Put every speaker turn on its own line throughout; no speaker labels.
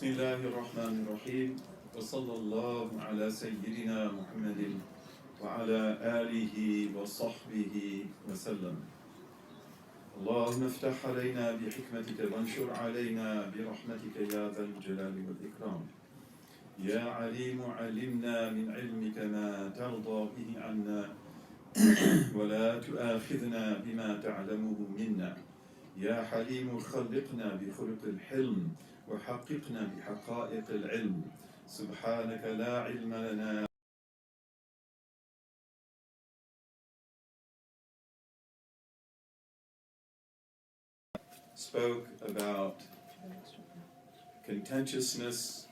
بسم الله الرحمن الرحيم وصلى الله على سيدنا محمد وعلى آله وصحبه وسلم. اللهم افتح علينا بحكمتك وانشر علينا برحمتك يا ذا الجلال والإكرام. يا عليم علمنا من علمك ما ترضى به عنا ولا تؤاخذنا بما تعلمه منا. يا حليم خلقنا بخلق الحلم وحققنا بحقائق العلم. سبحانك لا علم لنا spoke about contentiousness,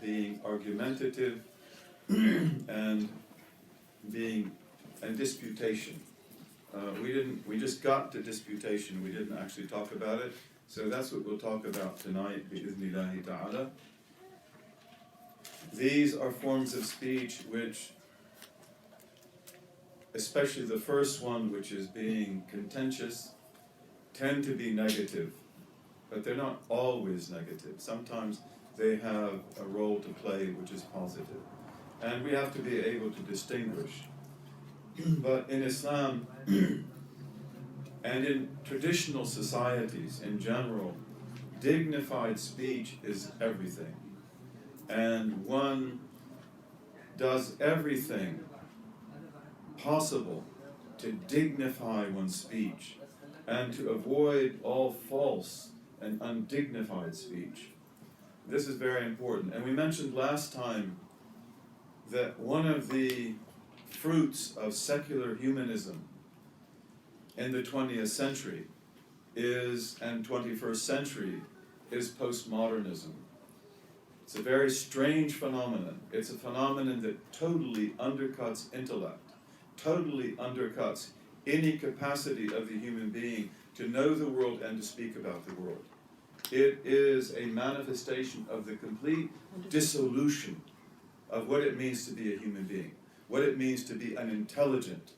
being argumentative, and disputation. We just got to disputation. We didn't actually talk about it. So that's what we'll talk about tonight, bi-idhnillahi ta'ala. These are forms of speech which, especially the first one, which is being contentious, tend to be negative, but they're not always negative. Sometimes they have a role to play which is positive. And we have to be able to distinguish. But in Islam, and in traditional societies in general, dignified speech is everything. And one does everything possible to dignify one's speech and to avoid all false and undignified speech. This is very important. And we mentioned last time that one of the fruits of secular humanism in the 20th century and 21st century is postmodernism. It's a very strange phenomenon. It's a phenomenon that totally undercuts intellect, totally undercuts any capacity of the human being to know the world and to speak about the world. It is a manifestation of the complete dissolution of what it means to be a human being, what it means to be an intelligent,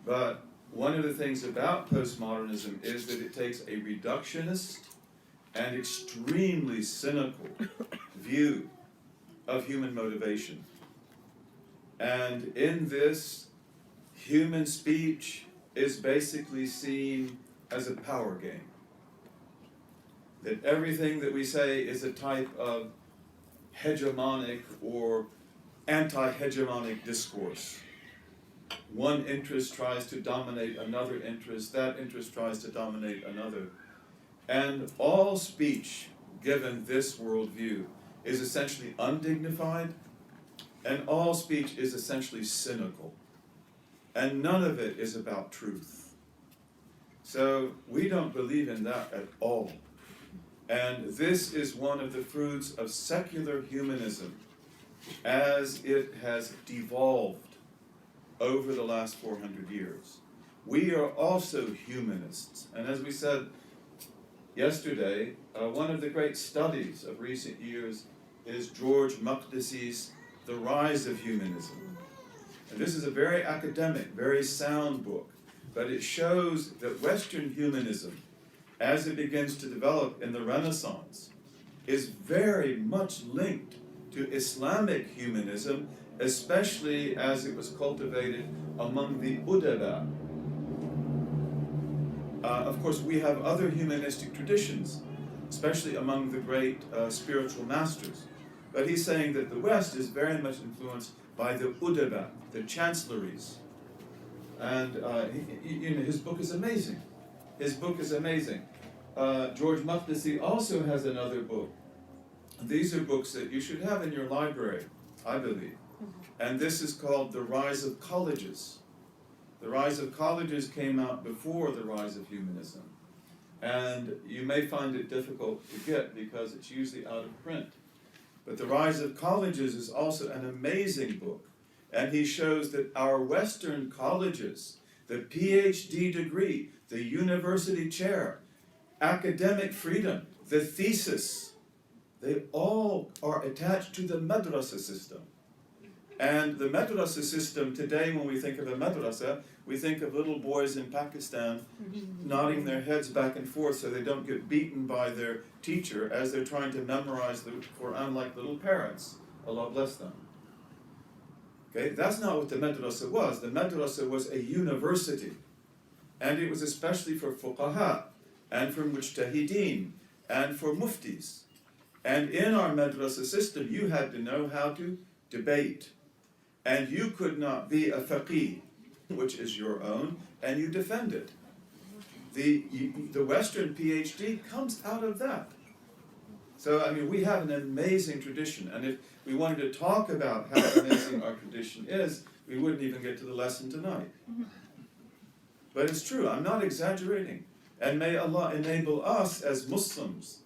but one of the things about postmodernism is that it takes a reductionist and extremely cynical view of human motivation. And in this, human speech is basically seen as a power game. That everything that we say is a type of hegemonic or anti-hegemonic discourse. One interest tries to dominate another interest, that interest tries to dominate another. And all speech, given this worldview, is essentially undignified, and all speech is essentially cynical. And none of it is about truth. So we don't believe in that at all. And this is one of the fruits of secular humanism as it has devolved over the last 400 years. We are also humanists. And as we said yesterday, one of the great studies of recent years is George Maqdisi's The Rise of Humanism. And this is a very academic, very sound book, but it shows that Western humanism, as it begins to develop in the Renaissance, is very much linked to Islamic humanism, especially as it was cultivated among the Udaba. Of course, we have other humanistic traditions, especially among the great spiritual masters. But he's saying that the West is very much influenced by the Udaba, the chancelleries. And his book is amazing. His book is amazing. George Maqdisi also has another book. These are books that you should have in your library, I believe. And this is called The Rise of Colleges. The Rise of Colleges came out before The Rise of Humanism. And you may find it difficult to get because it's usually out of print. But The Rise of Colleges is also an amazing book. And he shows that our Western colleges, the PhD degree, the university chair, academic freedom, the thesis, they all are attached to the madrasa system. And the madrasa system today, when we think of a madrasa, we think of little boys in Pakistan nodding their heads back and forth so they don't get beaten by their teacher as they're trying to memorize the Quran like little parrots. Allah bless them. Okay, that's not what the madrasa was. The madrasa was a university. And it was especially for fuqaha, and for mujtahideen, and for muftis. And in our madrasa system, you had to know how to debate. And you could not be a faqih, which is your own, and you defend it. The Western PhD comes out of that. So, I mean, we have an amazing tradition, and if we wanted to talk about how amazing our tradition is, we wouldn't even get to the lesson tonight. But it's true, I'm not exaggerating. And may Allah enable us as Muslims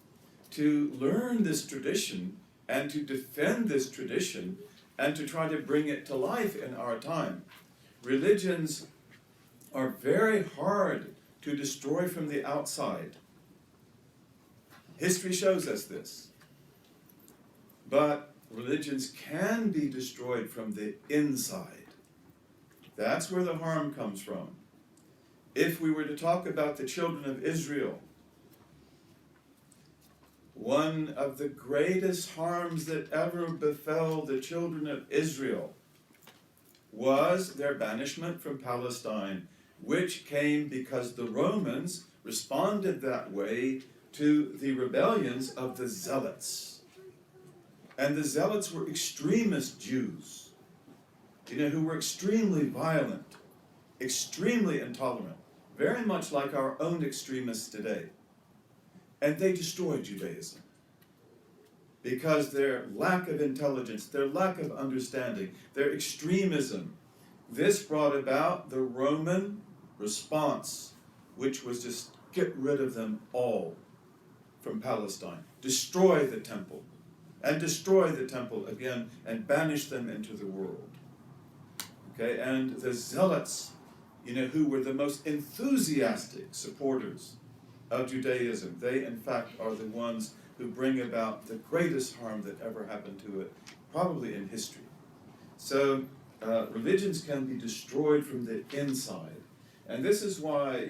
to learn this tradition and to defend this tradition and to try to bring it to life in our time. Religions are very hard to destroy from the outside. History shows us this. But religions can be destroyed from the inside. That's where the harm comes from. If we were to talk about the children of Israel, one of the greatest harms that ever befell the children of Israel was their banishment from Palestine, which came because the Romans responded that way to the rebellions of the Zealots. And the Zealots were extremist Jews, who were extremely violent, extremely intolerant, very much like our own extremists today. And they destroyed Judaism because their lack of intelligence, their lack of understanding, their extremism, this brought about the Roman response, which was just get rid of them all from Palestine, destroy the temple, and destroy the temple again, and banish them into the world. Okay, and the Zealots, who were the most enthusiastic supporters of Judaism, they in fact are the ones who bring about the greatest harm that ever happened to it, probably in history. So religions can be destroyed from the inside. And this is why,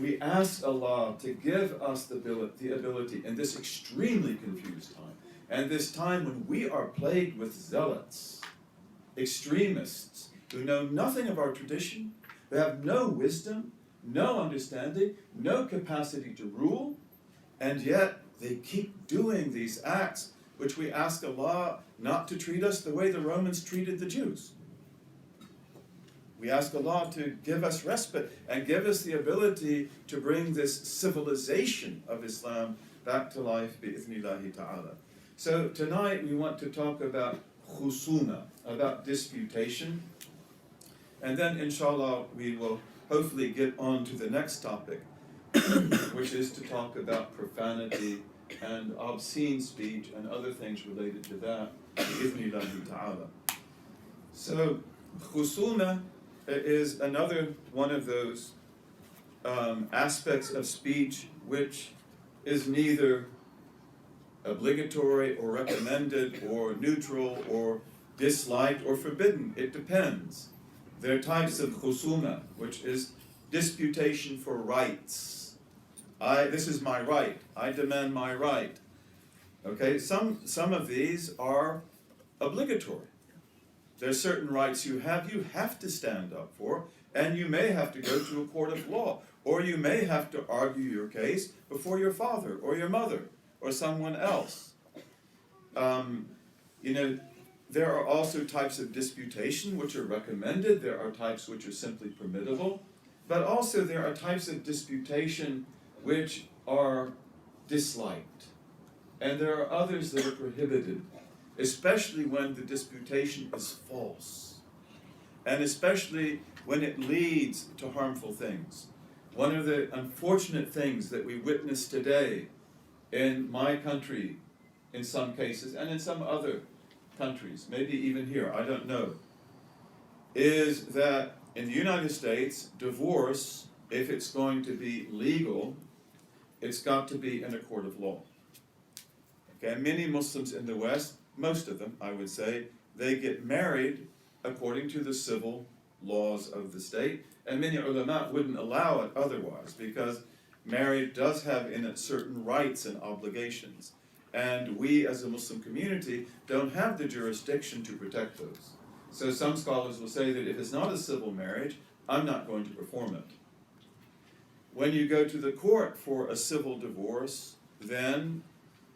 we ask Allah to give us the ability in this extremely confused time, and this time when we are plagued with zealots, extremists, who know nothing of our tradition, who have no wisdom, no understanding, no capacity to rule, and yet they keep doing these acts which we ask Allah not to treat us the way the Romans treated the Jews. We ask Allah to give us respite and give us the ability to bring this civilization of Islam back to life, bi'ithnillahi ta'ala. So tonight we want to talk about khusuma, about disputation, and then inshallah we will hopefully get on to the next topic, which is to talk about profanity and obscene speech and other things related to that, bi'ithnillahi ta'ala. So khusuma is another one of those aspects of speech which is neither obligatory or recommended or neutral or disliked or forbidden. It depends. There are types of khusuma, which is disputation for rights. This is my right. I demand my right. Okay, some of these are obligatory. There are certain rights you have to stand up for, and you may have to go to a court of law, or you may have to argue your case before your father or your mother or someone else. There are also types of disputation which are recommended. There are types which are simply permissible, but also there are types of disputation which are disliked, and there are others that are prohibited, especially when the disputation is false, and especially when it leads to harmful things. One of the unfortunate things that we witness today in my country, in some cases, and in some other countries, maybe even here, I don't know, is that in the United States, divorce, if it's going to be legal, it's got to be in a court of law. Okay, many Muslims in the West, most of them, I would say, they get married according to the civil laws of the state, and many ulama wouldn't allow it otherwise, because marriage does have in it certain rights and obligations, and we as a Muslim community don't have the jurisdiction to protect those. So some scholars will say that if it's not a civil marriage, I'm not going to perform it. When you go to the court for a civil divorce, then,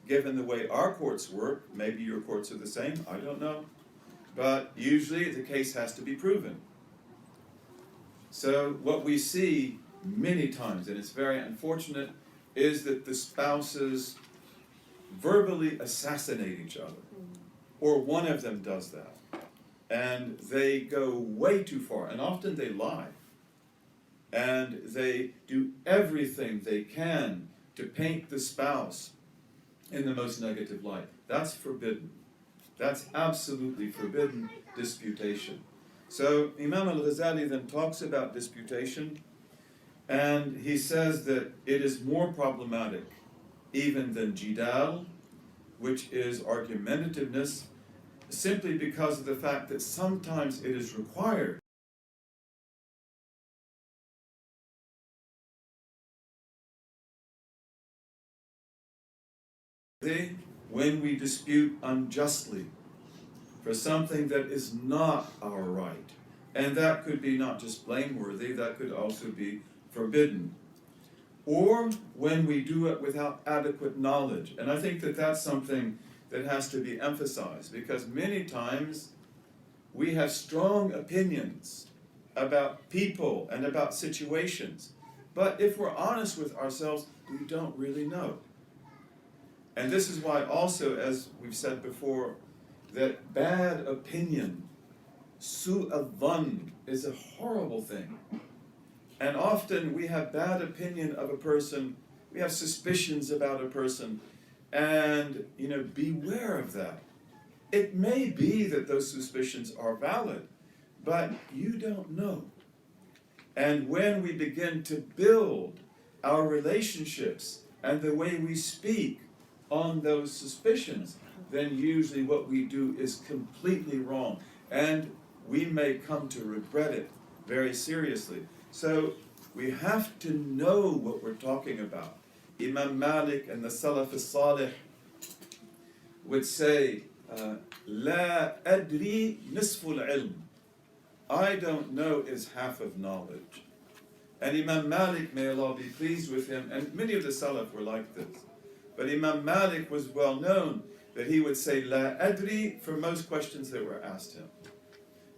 given the way our courts work, maybe your courts are the same, I don't know, but usually the case has to be proven. So what we see many times, and it's very unfortunate, is that the spouses verbally assassinate each other, or one of them does that, and they go way too far, and often they lie, and they do everything they can to paint the spouse in the most negative light. That's forbidden. That's absolutely forbidden disputation. So Imam al-Ghazali then talks about disputation, and he says that it is more problematic even than jidal, which is argumentativeness, simply because of the fact that sometimes it is required. When we dispute unjustly for something that is not our right, and that could be not just blameworthy, that could also be forbidden, or when we do it without adequate knowledge. And I think that that's something that has to be emphasized, because many times we have strong opinions about people and about situations, but if we're honest with ourselves, we don't really know. And this is why also, as we've said before, that bad opinion, su'adhan, is a horrible thing. And often we have bad opinion of a person, we have suspicions about a person, and beware of that. It may be that those suspicions are valid, but you don't know. And when we begin to build our relationships and the way we speak on those suspicions, then usually what we do is completely wrong, and we may come to regret it very seriously. So we have to know what we're talking about. Imam Malik and the Salaf al-Salih would say, La adri nisful ilm. I don't know is half of knowledge. And Imam Malik, may Allah be pleased with him, and many of the Salaf were like this, but Imam Malik was well known that he would say La adri for most questions that were asked him,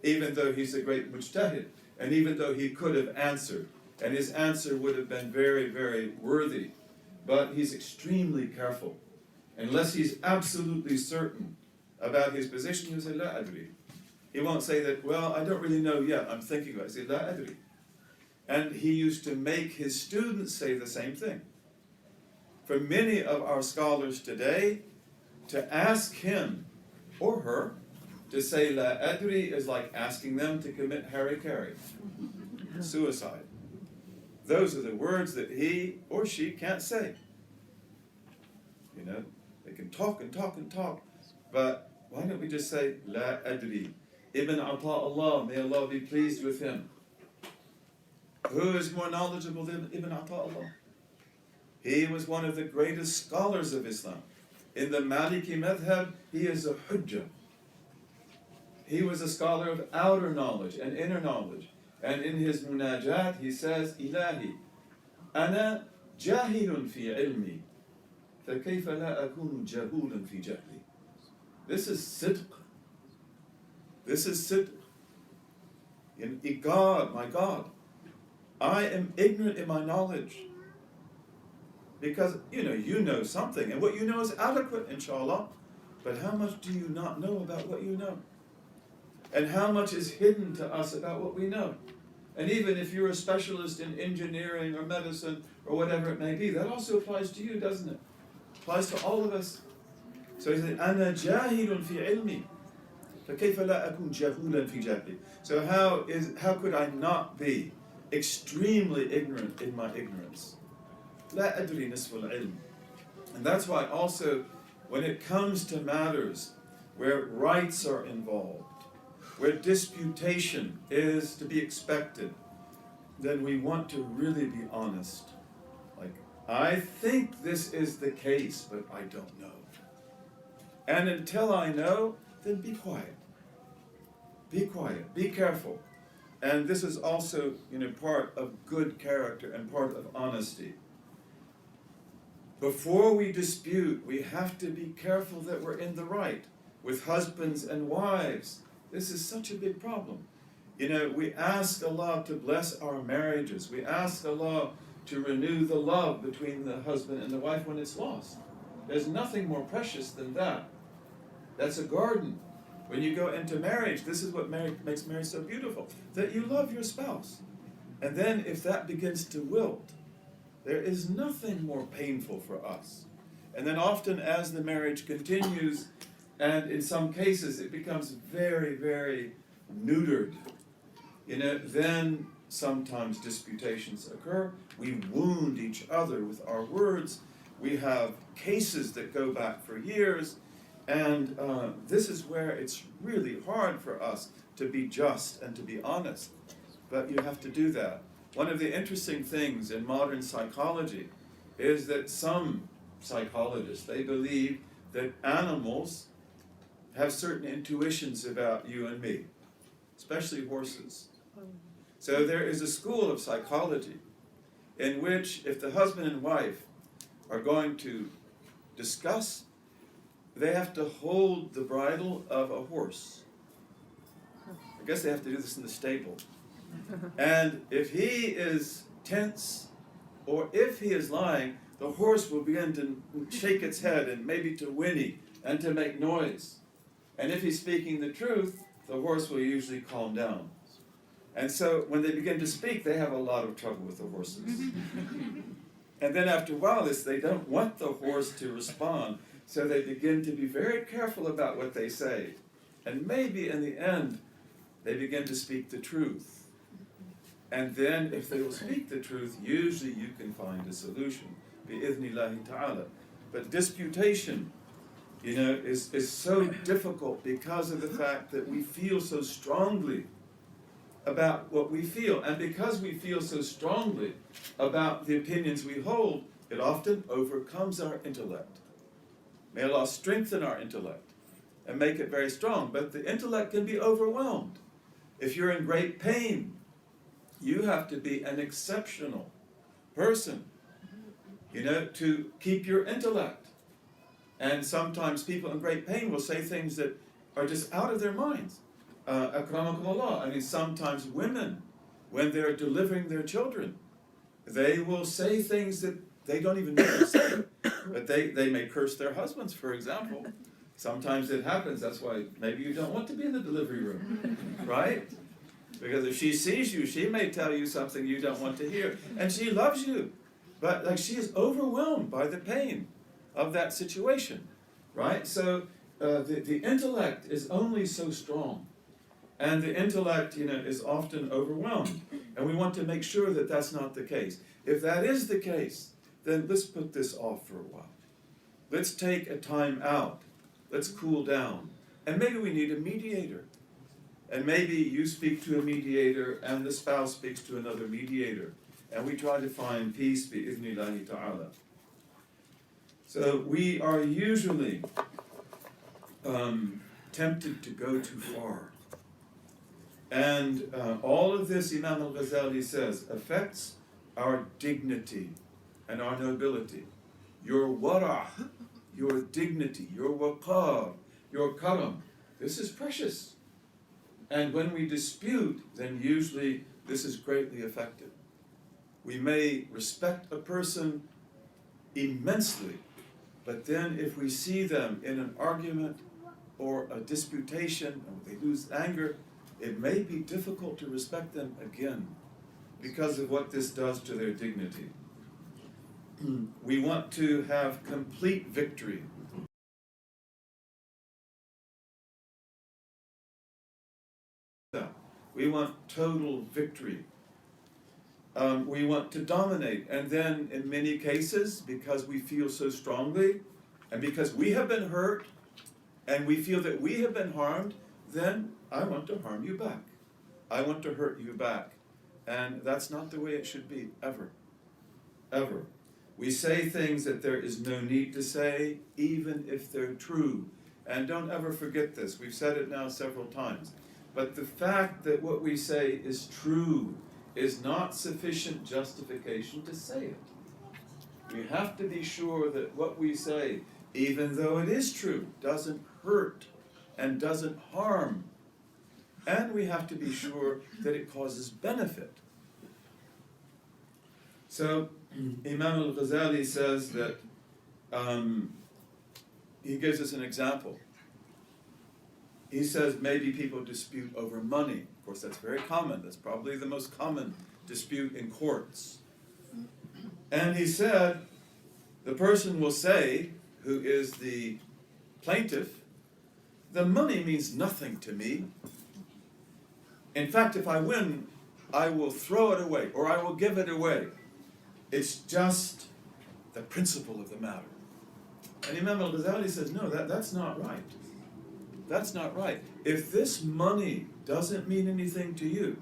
even though he's a great mujtahid, and even though he could have answered, and his answer would have been very, very worthy, but he's extremely careful. Unless he's absolutely certain about his position, he'll say La adri. He won't say that, well, I don't really know yet, I'm thinking about it. He'll say La adri. And he used to make his students say the same thing. For many of our scholars today, to ask him or her to say La adri is like asking them to commit harikari, suicide. Those are the words that he or she can't say. They can talk and talk and talk, but why don't we just say La adri? Ibn Abd-Allah, may Allah be pleased with him. Who is more knowledgeable than Ibn Abd-Allah? He was one of the greatest scholars of Islam. In the Maliki madhab, he is a hujjah. He was a scholar of outer knowledge and inner knowledge. And in his munajat, he says, Ilahi, ana jahilun fi ilmi, فكيف لا أكون جهولا في جهلي. This is sidq. This is sidq. God, my God, I am ignorant in my knowledge. Because, you know something, and what you know is adequate, inshallah. But how much do you not know about what you know? And how much is hidden to us about what we know? And even if you're a specialist in engineering or medicine or whatever it may be, that also applies to you, doesn't it? Applies to all of us. So he said, أَنَا جَاهِلٌ فِي عِلْمِي فَكَيْفَ لَا أَكُنْ جَهُولًا فِي جَهْلِي. So how could I not be extremely ignorant in my ignorance? لَا أَدْرِي نِصْفُ الْعِلْمِ. And that's why also, when it comes to matters where rights are involved, where disputation is to be expected, then we want to really be honest. Like, I think this is the case, but I don't know. And until I know, then be quiet. Be quiet, be careful. And this is also, part of good character and part of honesty. Before we dispute, we have to be careful that we're in the right. With husbands and wives, this is such a big problem. We ask Allah to bless our marriages. We ask Allah to renew the love between the husband and the wife when it's lost. There's nothing more precious than that. That's a garden. When you go into marriage, this is what makes marriage so beautiful, that you love your spouse. And then if that begins to wilt, there is nothing more painful for us. And then often as the marriage continues, and in some cases it becomes very, very neutered, then sometimes disputations occur. We wound each other with our words. We have cases that go back for years. And this is where it's really hard for us to be just and to be honest. But you have to do that. One of the interesting things in modern psychology is that some psychologists, they believe that animals have certain intuitions about you and me, especially horses. So there is a school of psychology in which if the husband and wife are going to discuss, they have to hold the bridle of a horse. I guess they have to do this in the stable. And if he is tense, or if he is lying, the horse will begin to shake its head and maybe to whinny and to make noise. And if he's speaking the truth, the horse will usually calm down. And so when they begin to speak, they have a lot of trouble with the horses. And then after a while, they don't want the horse to respond. So they begin to be very careful about what they say. And maybe in the end, they begin to speak the truth. And then if they will speak the truth, usually you can find a solution. Bi-idhnillahi ta'ala. But disputation, is so difficult because of the fact that we feel so strongly about what we feel. And because we feel so strongly about the opinions we hold, it often overcomes our intellect. May Allah strengthen our intellect and make it very strong. But the intellect can be overwhelmed. If you're in great pain, you have to be an exceptional person, to keep your intellect. And sometimes people in great pain will say things that are just out of their minds. Akramakumullah. I mean, sometimes women, when they're delivering their children, they will say things that they don't even know to say. But they may curse their husbands, for example. Sometimes it happens. That's why maybe you don't want to be in the delivery room, right? Because if she sees you, she may tell you something you don't want to hear. And she loves you. But she is overwhelmed by the pain of that situation, right? So the intellect is only so strong. And the intellect, is often overwhelmed. And we want to make sure that that's not the case. If that is the case, then let's put this off for a while. Let's take a time out. Let's cool down. And maybe we need a mediator. And maybe you speak to a mediator and the spouse speaks to another mediator. And we try to find peace, bi-idhnillahi ta'ala. So we are usually tempted to go too far. And all of this, Imam al-Ghazali says, affects our dignity and our nobility. Your wara', your dignity, your waqar, your karam. This is precious. And when we dispute, then usually this is greatly affected. We may respect a person immensely, but then if we see them in an argument or a disputation, and they lose anger, it may be difficult to respect them again because of what this does to their dignity. We want to have complete victory. We want total victory. We want to dominate. And then in many cases, because we feel so strongly, and because we have been hurt, and we feel that we have been harmed, then I want to harm you back. I want to hurt you back. And that's not the way it should be, ever. Ever. We say things that there is no need to say, even if they're true. And don't ever forget this. We've said it now several times. But the fact that what we say is true is not sufficient justification to say it. We have to be sure that what we say, even though it is true, doesn't hurt and doesn't harm. And we have to be sure that it causes benefit. So, Imam al-Ghazali says that, he gives us an example. He says maybe people dispute over money. Of course, that's very common. That's probably the most common dispute in courts. And he said, the person will say, who is the plaintiff, the money means nothing to me. In fact, if I win, I will throw it away, or I will give it away. It's just the principle of the matter. And Imam al-Ghazali says, no, that's not right. That's not right. If this money doesn't mean anything to you,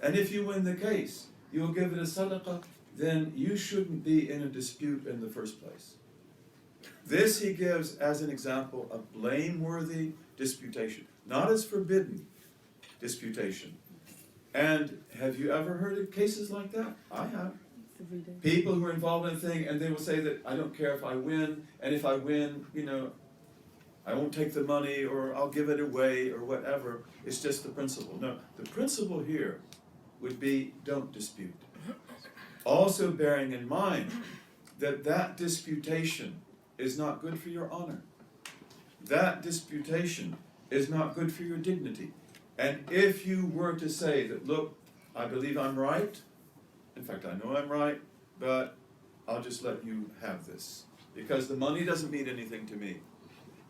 and if you win the case, you'll give it a sadaqah, then you shouldn't be in a dispute in the first place. This he gives as an example of blameworthy disputation, not as forbidden disputation. And have you ever heard of cases like that? I have. People who are involved in a thing, and they will say that I don't care if I win, and if I win, I won't take the money, or I'll give it away, or whatever. It's just the principle. No, the principle here would be don't dispute. Also bearing in mind that that disputation is not good for your honor. That disputation is not good for your dignity. And if you were to say that, look, I believe I'm right, in fact, I know I'm right, but I'll just let you have this, because the money doesn't mean anything to me.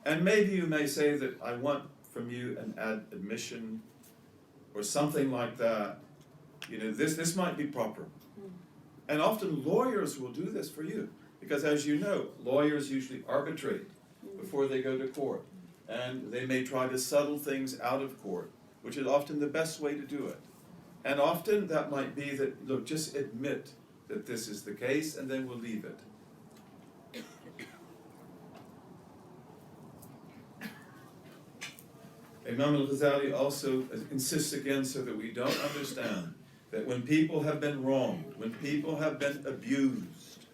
And maybe you may say that I want from you an admission or something like that. This might be proper. And often lawyers will do this for you, because as you know, lawyers usually arbitrate before they go to court. And they may try to settle things out of court, which is often the best way to do it. And often that might be that, look, just admit that this is the case, and then we'll leave it. Imam al-Ghazali also insists again, so that we don't understand, that when people have been wronged, when people have been abused,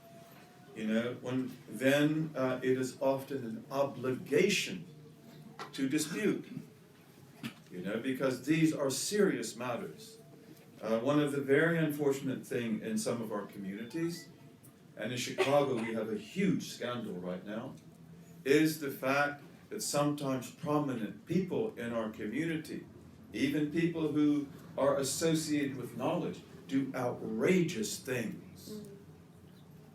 then it is often an obligation to dispute, because these are serious matters. One of the very unfortunate thing in some of our communities, and in Chicago we have a huge scandal right now, is the fact that sometimes prominent people in our community, even people who are associated with knowledge, do outrageous things,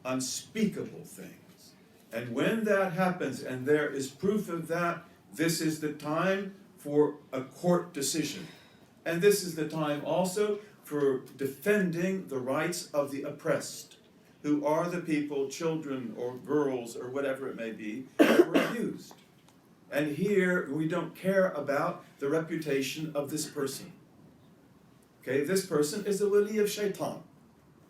unspeakable things. And when that happens, and there is proof of that, this is the time for a court decision. And this is the time also for defending the rights of the oppressed, who are the people, children or girls or whatever it may be, that were abused. And here we don't care about the reputation of this person. Okay, this person is a wali of shaitan,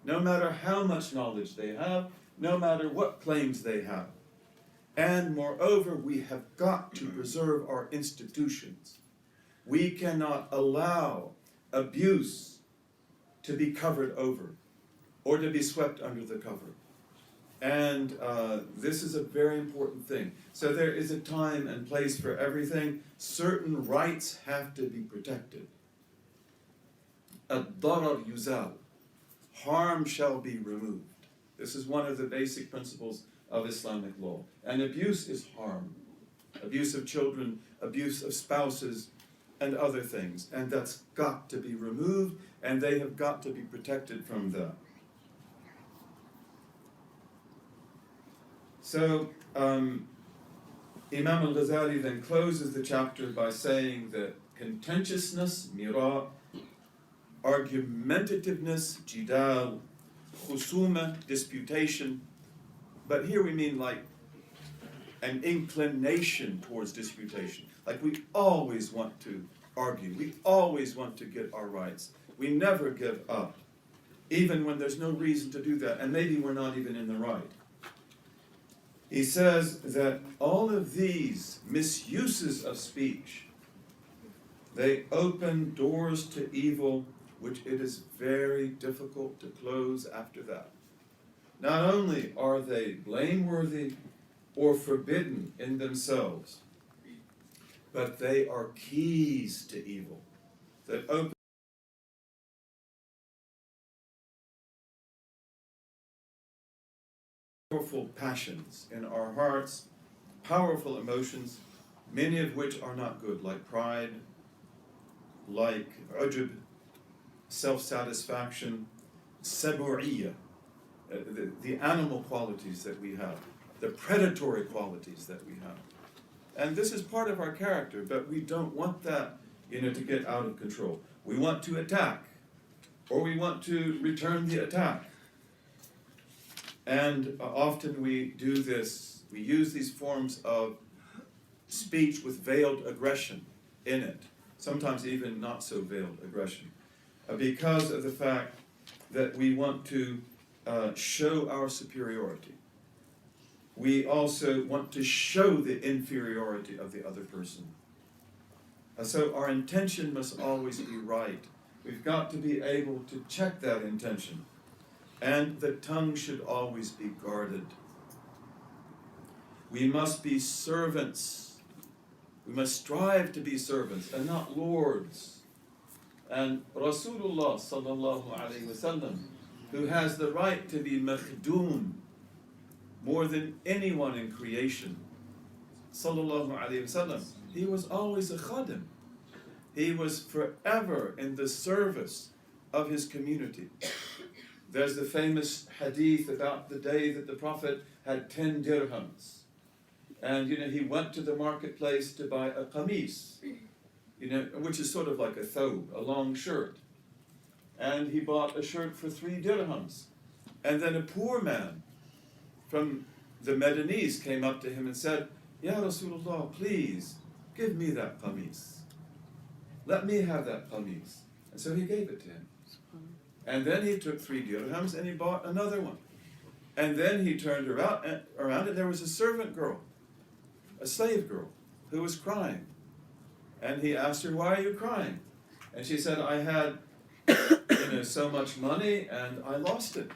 no matter how much knowledge they have, no matter what claims they have. And moreover, we have got to preserve our institutions. We cannot allow abuse to be covered over or to be swept under the cover. And this is a very important thing. So there is a time and place for everything. Certain rights have to be protected. Ad-darar yuzal. Harm shall be removed. This is one of the basic principles of Islamic law. And abuse is harm. Abuse of children, abuse of spouses, and other things. And that's got to be removed, and they have got to be protected from that. So, Imam al-Ghazali then closes the chapter by saying that contentiousness, mira, argumentativeness, jidal, khusuma, disputation, but here we mean like an inclination towards disputation. Like we always want to argue. We always want to get our rights. We never give up, even when there's no reason to do that, and maybe we're not even in the right. He says that all of these misuses of speech, they open doors to evil, which it is very difficult to close after that. Not only are they blameworthy or forbidden in themselves, but they are keys to evil that open powerful passions in our hearts, powerful emotions, many of which are not good, like pride, like ujub, self-satisfaction, sabu'iyya, the animal qualities that we have, the predatory qualities that we have. And this is part of our character, but we don't want that, to get out of control. We want to attack, or we want to return the attack. And often we do this, we use these forms of speech with veiled aggression in it, sometimes even not so veiled aggression, because of the fact that we want to show our superiority. We also want to show the inferiority of the other person. So our intention must always be right. We've got to be able to check that intention. And the tongue should always be guarded. We must be servants. We must strive to be servants and not lords. And Rasulullah sallallahu alayhi wasallam, who has the right to be makhdoom more than anyone in creation, sallallahu alayhi wasallam, he was always a khadim. He was forever in the service of his community. There's the famous hadith about the day that the Prophet had 10 dirhams. And, he went to the marketplace to buy a qamis, which is sort of like a thobe, a long shirt. And he bought a shirt for 3 dirhams. And then a poor man from the Madanese came up to him and said, Ya Rasulullah, please, give me that qamis. Let me have that qamis. And so he gave it to him. And then he took 3 dirhams and he bought another one. And then he turned around and there was a servant girl, a slave girl, who was crying. And he asked her, why are you crying? And she said, I had so much money and I lost it.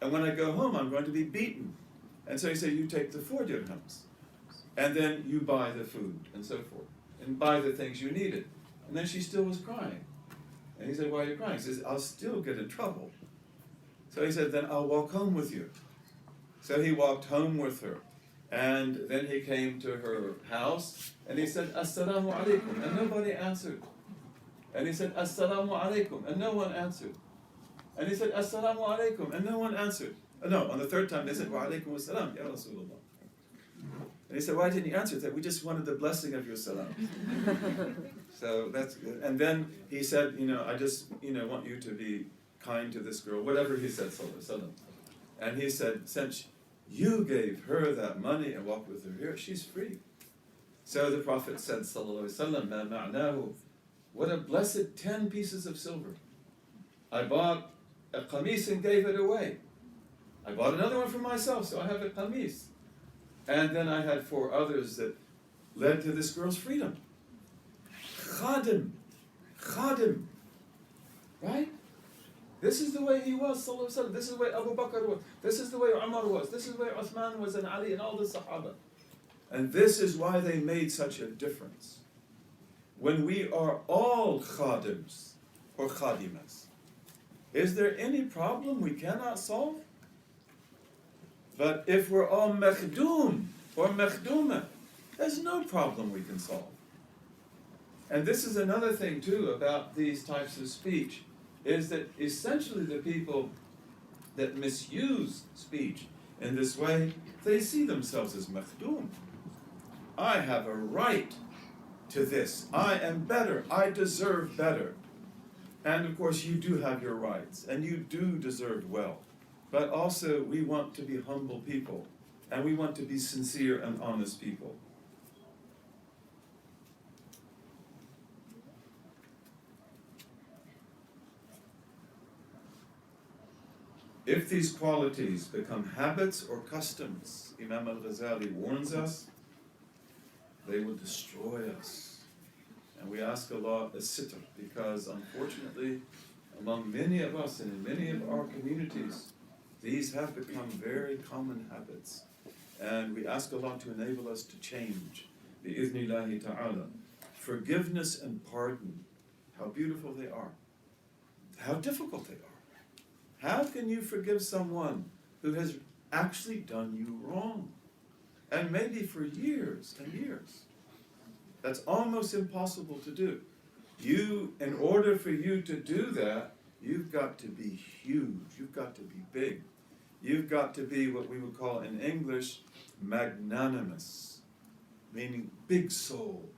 And when I go home, I'm going to be beaten. And so he said, you take the 4 dirhams. And then you buy the food and so forth. And buy the things you needed. And then she still was crying. And he said, why are you crying? He says, I'll still get in trouble. So he said, then I'll walk home with you. So he walked home with her. And then he came to her house, and he said, Assalamu alaikum, and nobody answered. And he said, Assalamu alaikum, and no one answered. And he said, Assalamu alaikum, and no one answered. No, on the 3rd time, they said, Wa alaikum assalam, ya Rasulullah. And he said, why didn't you answer? He said, we just wanted the blessing of your salam. So that's good. And then he said, I just, want you to be kind to this girl, whatever he said, sallallahu alaihi wasallam. And he said, since you gave her that money and walked with her here, she's free. So the Prophet said, sallallahu alaihi wasallam, ma ma'nahu, what a blessed 10 pieces of silver. I bought a qamis and gave it away. I bought another one for myself, so I have a qamis. And then I had 4 others that led to this girl's freedom. Khadim. Khadim. Right? This is the way he was, sallallahu alaihi wasallam. This is the way Abu Bakr was. This is the way Umar was. This is the way Uthman was, and Ali and all the Sahaba. And this is why they made such a difference. When we are all khadims or khadimas, is there any problem we cannot solve? But if we're all makhdoom or makhduma, there's no problem we can solve. And this is another thing too about these types of speech, is that essentially the people that misuse speech in this way, they see themselves as makhdoom. I have a right to this. I am better. I deserve better. And of course you do have your rights, and you do deserve well. But also we want to be humble people. and we want to be sincere and honest people. If these qualities become habits or customs, Imam al-Ghazali warns us, they will destroy us. And we ask Allah a sitr, because unfortunately, among many of us and in many of our communities, these have become very common habits. And we ask Allah to enable us to change. Bi-idhnillahi ta'ala. Forgiveness and pardon, how beautiful they are. How difficult they are. How can you forgive someone who has actually done you wrong? And maybe for years and years. That's almost impossible to do. In order for you to do that, you've got to be huge. You've got to be big. You've got to be what we would call in English magnanimous, meaning big-souled,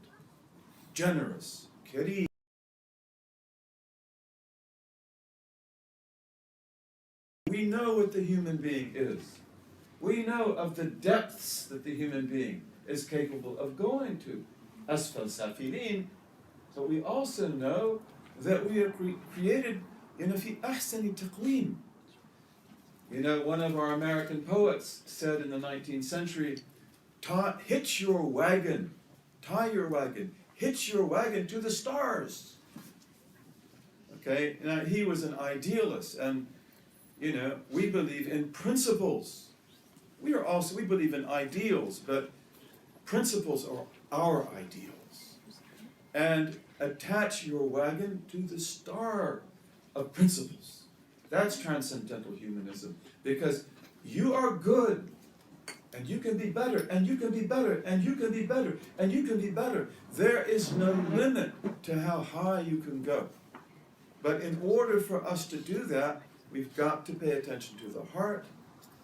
generous, kareem. We know what the human being is. We know of the depths that the human being is capable of going to. Asfal safilin. So we also know that we are created in a fi ahsani taqweem. You know, one of our American poets said in the 19th century, hitch your wagon, tie your wagon, hitch your wagon to the stars. Okay, now he was an idealist, and you know, we believe in principles. We believe in ideals, but principles are our ideals. And attach your wagon to the star of principles. That's transcendental humanism. Because you are good, and you can be better, and you can be better, and you can be better, and you can be better. There is no limit to how high you can go. But in order for us to do that, we've got to pay attention to the heart.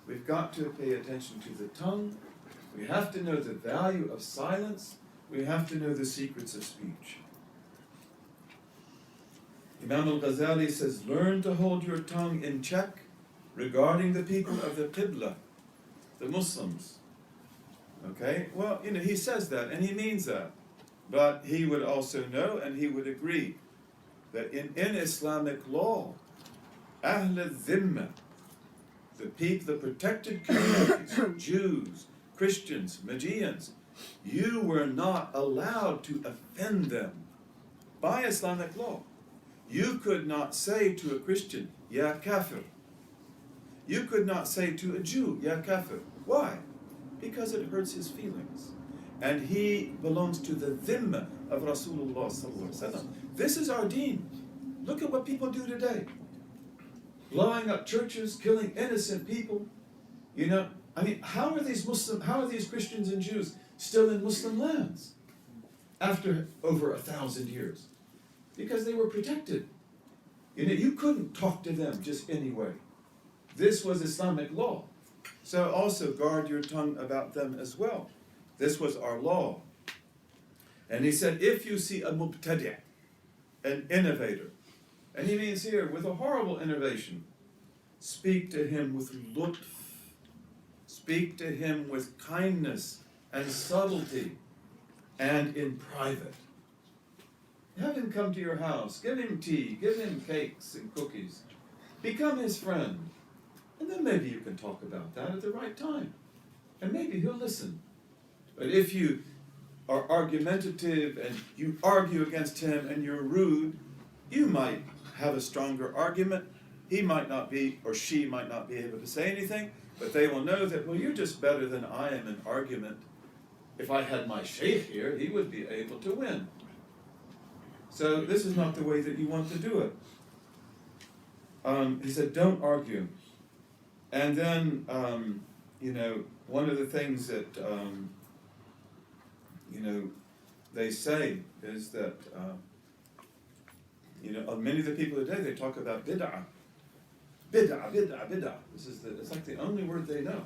We've got to pay attention to the tongue. We have to know the value of silence. We have to know the secrets of speech. Imam al-Ghazali says, learn to hold your tongue in check regarding the people of the Qibla, the Muslims. Okay? Well, you know, he says that, and he means that. But he would also know, and he would agree, that in Islamic law, Ahl al-Dhimma, the protected communities, Jews, Christians, Magians, you were not allowed to offend them by Islamic law. You could not say to a Christian, Ya kafir. You could not say to a Jew, Ya kafir. Why? Because it hurts his feelings. And he belongs to the dhimma of Rasulullah sallallahu alaihi wasallam. This is our deen. Look at what people do today. Blowing up churches, killing innocent people. You know, I mean, how are these Christians and Jews still in Muslim lands after over 1,000 years? Because they were protected. You know, you couldn't talk to them just anyway. This was Islamic law. So also guard your tongue about them as well. This was our law. And he said, if you see a mubtadi', an innovator, and he means here with a horrible innovation, speak to him with lutf, speak to him with kindness and subtlety, and in private. Have him come to your house, give him tea, give him cakes and cookies, become his friend, and then maybe you can talk about that at the right time, and maybe he'll listen. But if you are argumentative and you argue against him and you're rude, you might have a stronger argument. He might not be, or she might not be able to say anything, but they will know that, well, you're just better than I am in argument. If I had my sheikh here, he would be able to win. So this is not the way that you want to do it. He said, don't argue. And then, you know, one of the things that, you know, they say is that, you know, many of the people today, they talk about bid'ah. Bid'ah, bid'ah, bid'ah. It's like the only word they know.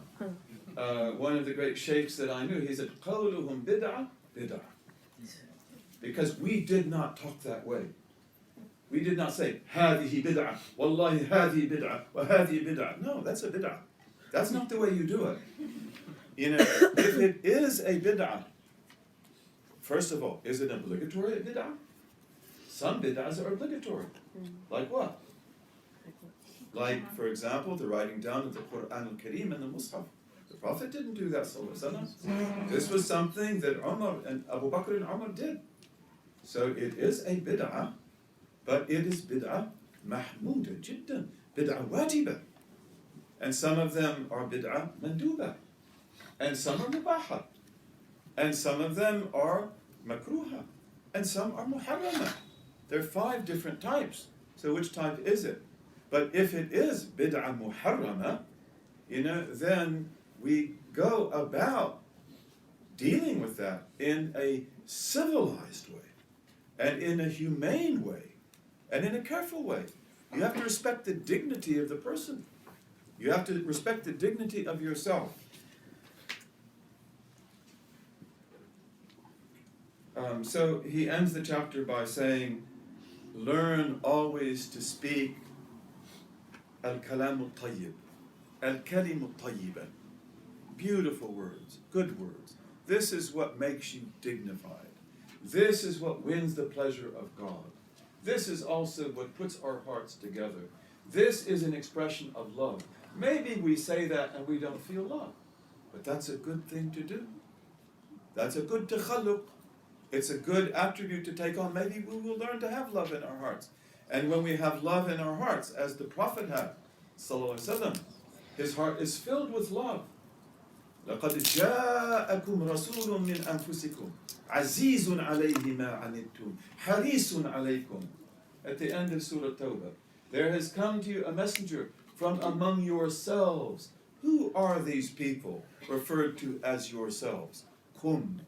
One of the great sheikhs that I knew, he said, قَوْلُهُمْ bid'ah, bid'ah. Because we did not talk that way. We did not say, هَذِهِ bid'ah, وَاللَّهِ هَذِهِ bid'ah, وَهَذِهِ bid'ah. No, that's a bid'ah. That's not the way you do it. You know, if it is a bid'ah, first of all, is it obligatory bid'ah? Some bid'ahs are obligatory. Like what? Like, for example, the writing down of the Quran al-Kareem and the Mus'haf. The Prophet didn't do that, sallallahu alaihi wasallam. This was something that Umar and Abu Bakr and Umar did. So it is a bid'ah, but it is bid'ah mahmuda jiddan, bid'ah wajiba. And some of them are bid'ah manduba. And some are mubaha. And some of them are makruha. And some are muharrama. There are 5 different types. So which type is it? But if it is bid'ah muharrama, you know, then we go about dealing with that in a civilized way, and in a humane way, and in a careful way. You have to respect the dignity of the person. You have to respect the dignity of yourself. So he ends the chapter by saying, learn always to speak al-kalam al-tayyib, al-kalim al-tayyiban. Beautiful words, good words. This is what makes you dignified. This is what wins the pleasure of God. This is also what puts our hearts together. This is an expression of love. Maybe we say that and we don't feel love, but that's a good thing to do. That's a good takhalluq. It's a good attribute to take on. Maybe we will learn to have love in our hearts. And when we have love in our hearts, as the Prophet had, sallallahu alaihi wasallam, his heart is filled with love. لَقَدْ جَاءَكُمْ رَسُولٌ مِّنْ أَنفُسِكُمْ عَزِيزٌ عَلَيْهِ مَا عَنِتُّمْ حَرِيصٌ عَلَيْكُمْ. At the end of Surah Tawbah, there has come to you a messenger from among yourselves. Who are these people referred to as yourselves? Kum.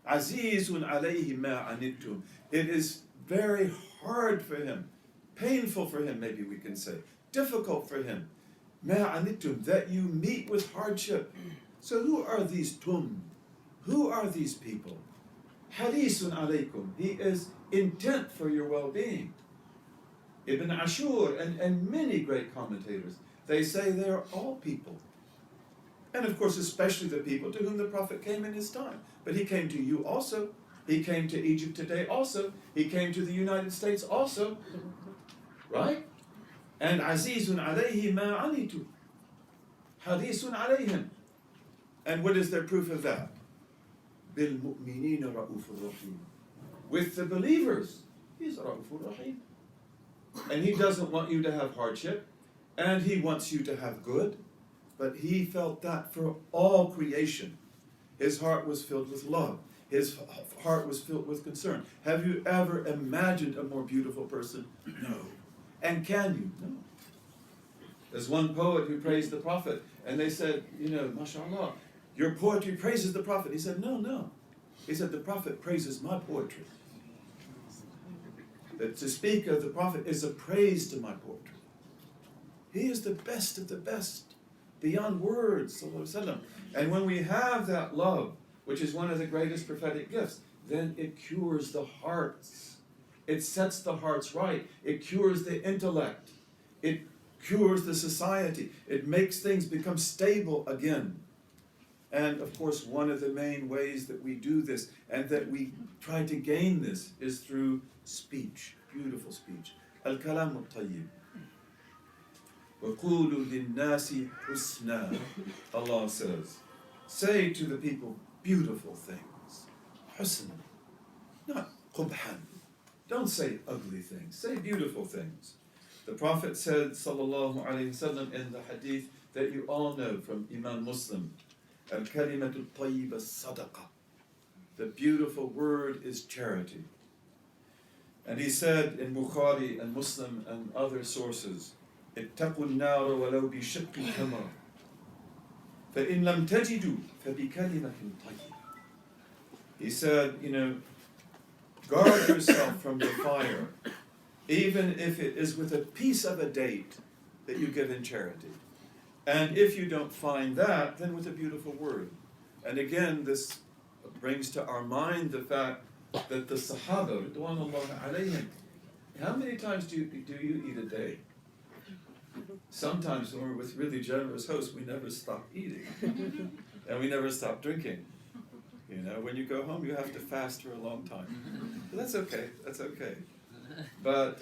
Azizun alayhi ma anittum. It is very hard for him, painful for him, maybe we can say, difficult for him. Ma anittum, that you meet with hardship. So who are these tum? Who are these people? Harisun alaykum. He is intent for your well-being. Ibn Ashur and many great commentators, they say they are all people. And of course, especially the people to whom the Prophet came in his time. But he came to you also. He came to Egypt today also. He came to the United States also. Right? And Azizun alayhi ma anitu. Harisun alayhim. And what is their proof of that? Bil mu'minina ra'ufur rahim. With the believers, he's ra'ufur rahim. And he doesn't want you to have hardship. And he wants you to have good. But he felt that for all creation. His heart was filled with love. His heart was filled with concern. Have you ever imagined a more beautiful person? No. And can you? No. There's one poet who praised the Prophet, and they said, you know, mashallah, your poetry praises the Prophet. He said, no. He said, the Prophet praises my poetry. That to speak of the Prophet is a praise to my poetry. He is the best of the best. Beyond words, sallallahu alaihi wasallam. And when we have that love, which is one of the greatest prophetic gifts, then it cures the hearts. It sets the hearts right. It cures the intellect. It cures the society. It makes things become stable again. And of course, one of the main ways that we do this and that we try to gain this is through speech, beautiful speech. Al-kalam al-tayyib. وَقُولُوا لِلنَّاسِ حُسْنًا. Allah says, say to the people beautiful things. Husn. Not qubhan. Don't say ugly things. Say beautiful things. The Prophet said, sallallahu alayhi wasallam, in the hadith that you all know from Imam Muslim, al-kalimatu tayyiba sadaqa. The beautiful word is charity. And he said in Bukhari and Muslim and other sources, اتقوا النار ولو بشق تمرة فإن لم تجدوا فبكلمة طيبة. He said, you know, guard yourself from the fire, even if it is with a piece of a date that you give in charity. And if you don't find that, then with a beautiful word. And again, this brings to our mind the fact that the Sahaba, ridwanullahi alayhim, how many times do you eat a day? sometimes when we're with really generous hosts, we never stop eating. And we never stop drinking. You know, when you go home, you have to fast for a long time. But that's okay, that's okay. But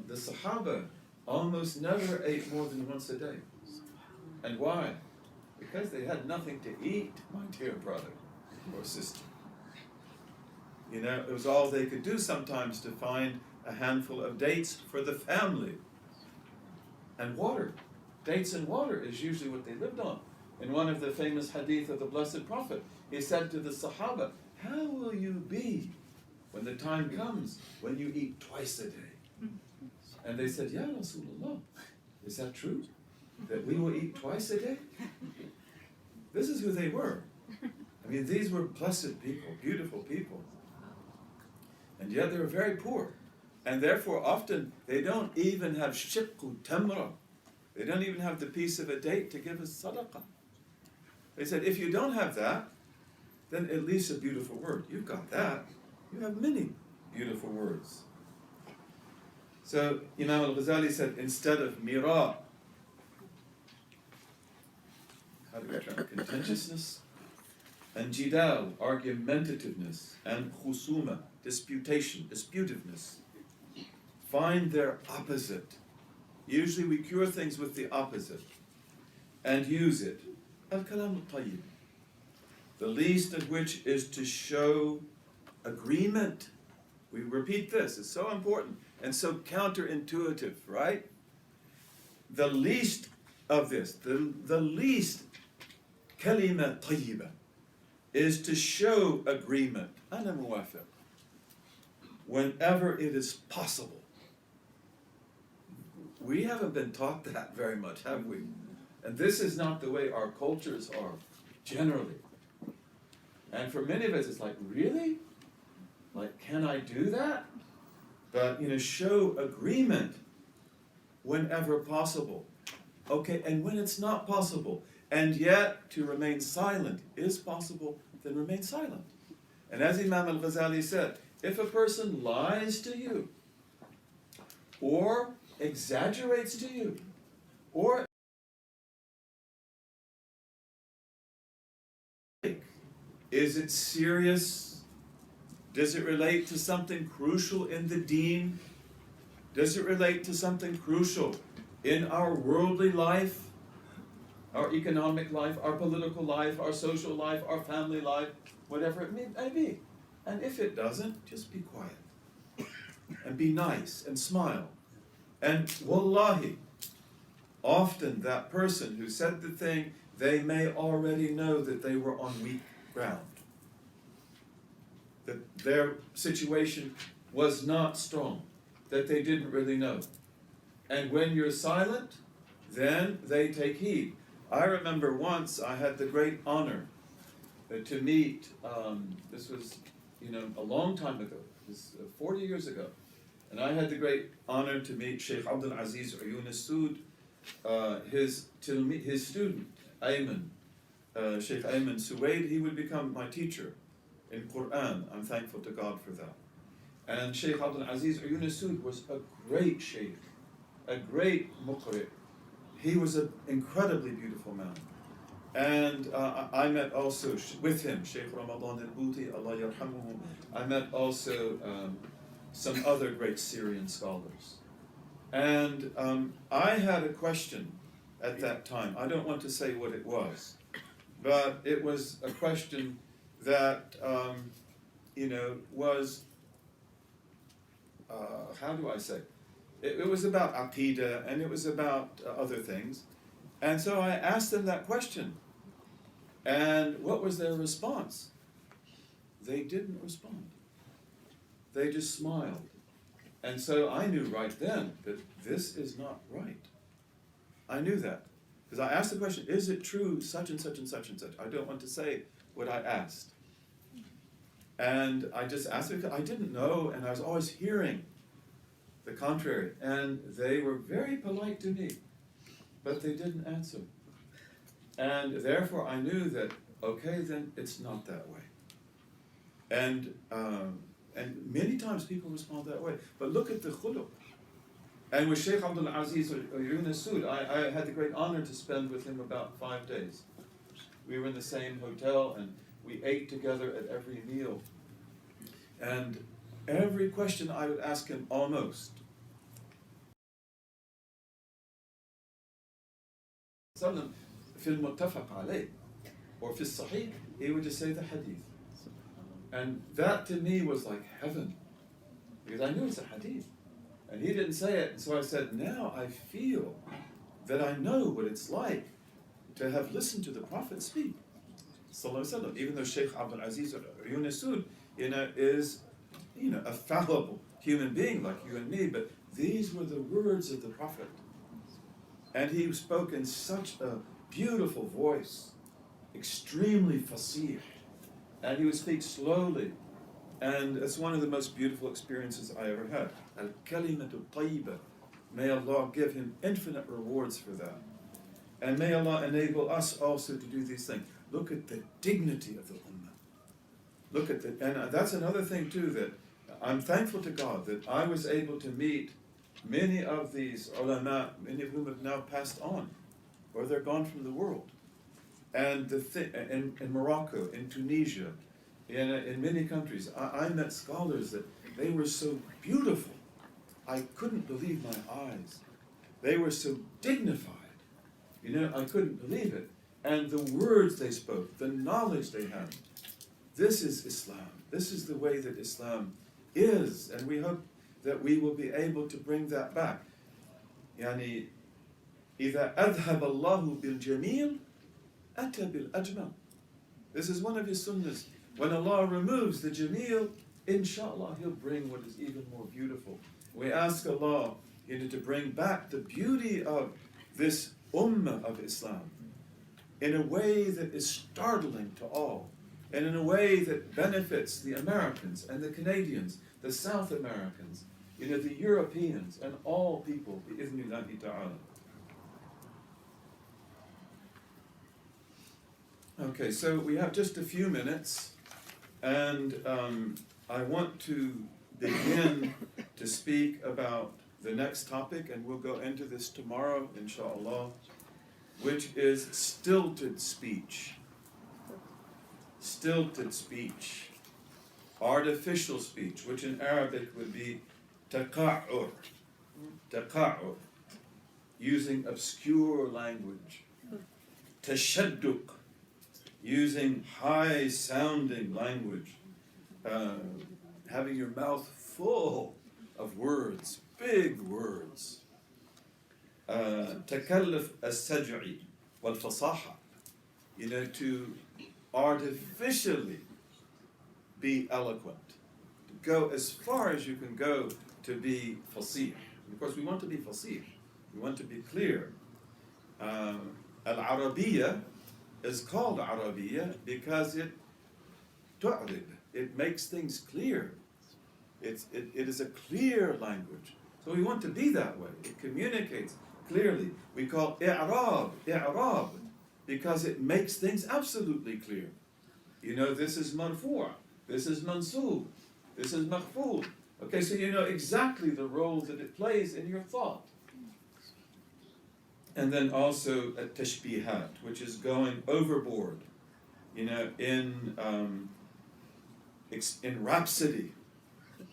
the Sahaba almost never ate more than once a day. And why? Because they had nothing to eat, my dear brother or sister. You know, it was all they could do sometimes to find a handful of dates for the family. And water. Dates and water is usually what they lived on. In one of the famous hadith of the Blessed Prophet, he said to the Sahaba, how will you be when the time comes when you eat twice a day? And they said, Ya Rasulullah, is that true? That we will eat twice a day? This is who they were. I mean, these were blessed people, beautiful people. And yet they were very poor. And therefore, often, they don't even have shiqqu tamra. They don't even have the piece of a date to give as sadaqah. They said, if you don't have that, then at least a beautiful word. You've got that. You have many beautiful words. So Imam al-Ghazali said, instead of mira, how do we term contentiousness, and jidal, argumentativeness, and khusuma, disputation, disputiveness, find their opposite. Usually we cure things with the opposite and use it. Al-kalam al-tayyib. The least of which is to show agreement. We repeat this, it's so important and so counterintuitive, right? The least of this, the least kalima tayyiba is to show agreement. Ana muwafiq. Whenever it is possible. We haven't been taught that very much, have we? And this is not the way our cultures are, generally. And for many of us, it's like, really? Like, can I do that? But, you know, show agreement whenever possible. Okay, and when it's not possible, and yet to remain silent is possible, then remain silent. And as Imam al-Ghazali said, if a person lies to you, or exaggerates to you, or is it serious? Does it relate to something crucial in the deen? Does it relate to something crucial in our worldly life, our economic life, our political life, our social life, our family life, whatever it may be? And if it doesn't, just be quiet and be nice and smile. And wallahi, often that person who said the thing, they may already know that they were on weak ground. That their situation was not strong, that they didn't really know. And when you're silent, then they take heed. I remember once I had the great honor to meet, this was, you know, a long time ago, this 40 years ago, and I had the great honor to meet Sheikh Abdul-Aziz Uyun Sood, his student, Ayman, Sheikh Ayman Suwaid. He would become my teacher in Quran. I'm thankful to God for that. And Sheikh Abdul-Aziz Uyun Sood was a great sheikh, a great muqri. He was an incredibly beautiful man. And I met also with him, Sheikh Ramadan al-Bouti, Allah yarhamuhu. I met also some other great Syrian scholars. And I had a question at that time. I don't want to say what it was, but it was a question that, you know, was, how do I say? It was about Aqidah, and it was about other things. And so I asked them that question. And what was their response? They didn't respond. They just smiled. And so I knew right then that this is not right. I knew that. Because I asked the question, is it true such and such and such and such? I don't want to say what I asked. And I just asked it because I didn't know, and I was always hearing the contrary. And they were very polite to me, but they didn't answer. And therefore I knew that, okay, then it's not that way. And many times people respond that way. But look at the khuluq And with Sheikh Abdul-Aziz al-Yunus, I had the great honor to spend with him about 5 days. We were in the same hotel and we ate together at every meal. And every question I would ask him almost. في المتفق عليه or في الصحيح, he would just say the hadith. And that to me was like heaven, because I knew it's a hadith. And he didn't say it, and so I said, now I feel that I know what it's like to have listened to the Prophet speak. Even though Sheikh Abdul Aziz al-Yunus, is, a fallible human being like you and me, but these were the words of the Prophet. And he spoke in such a beautiful voice, extremely fasih, and he would speak slowly. And it's one of the most beautiful experiences I ever had. Al-kalimatu tayyiba. May Allah give him infinite rewards for that. And may Allah enable us also to do these things. Look at the dignity of the ummah. And that's another thing too, that I'm thankful to God that I was able to meet many of these ulama, many of whom have now passed on, or they're gone from the world. And in Morocco, in Tunisia, in many countries, I met scholars that they were so beautiful. I couldn't believe my eyes. They were so dignified. I couldn't believe it. And the words they spoke, the knowledge they had. This is Islam. This is the way that Islam is. And we hope that we will be able to bring that back. يعني إذا أذهب الله بالجميل أتى بالأجمل. This is one of his sunnahs. When Allah removes the jameel, inshallah, He'll bring what is even more beautiful. We ask Allah to bring back the beauty of this ummah of Islam in a way that is startling to all, and in a way that benefits the Americans and the Canadians, the South Americans, the Europeans, and all people, bi-idhnillahi ta'ala. Okay, so we have just a few minutes, and I want to begin to speak about the next topic, and we'll go into this tomorrow, inshallah, which is stilted speech. Stilted speech. Artificial speech, which in Arabic would be taqa'ur. Taqa'ur. Using obscure language. Tashadduq. Using high-sounding language, having your mouth full of words, big words. تكلف السجع والفصاحة, to artificially be eloquent, to go as far as you can go to be fasih. Of course, we want to be fasih. We want to be clear. Al-Arabiya is called Arabiya because it makes things clear. It is a clear language. So we want to be that way. It communicates clearly. We call i'rab, because it makes things absolutely clear. This is marfu', this is mansub, this is makhfud. Okay, so you know exactly the role that it plays in your thought. And then also a tashbihat, which is going overboard, in rhapsody,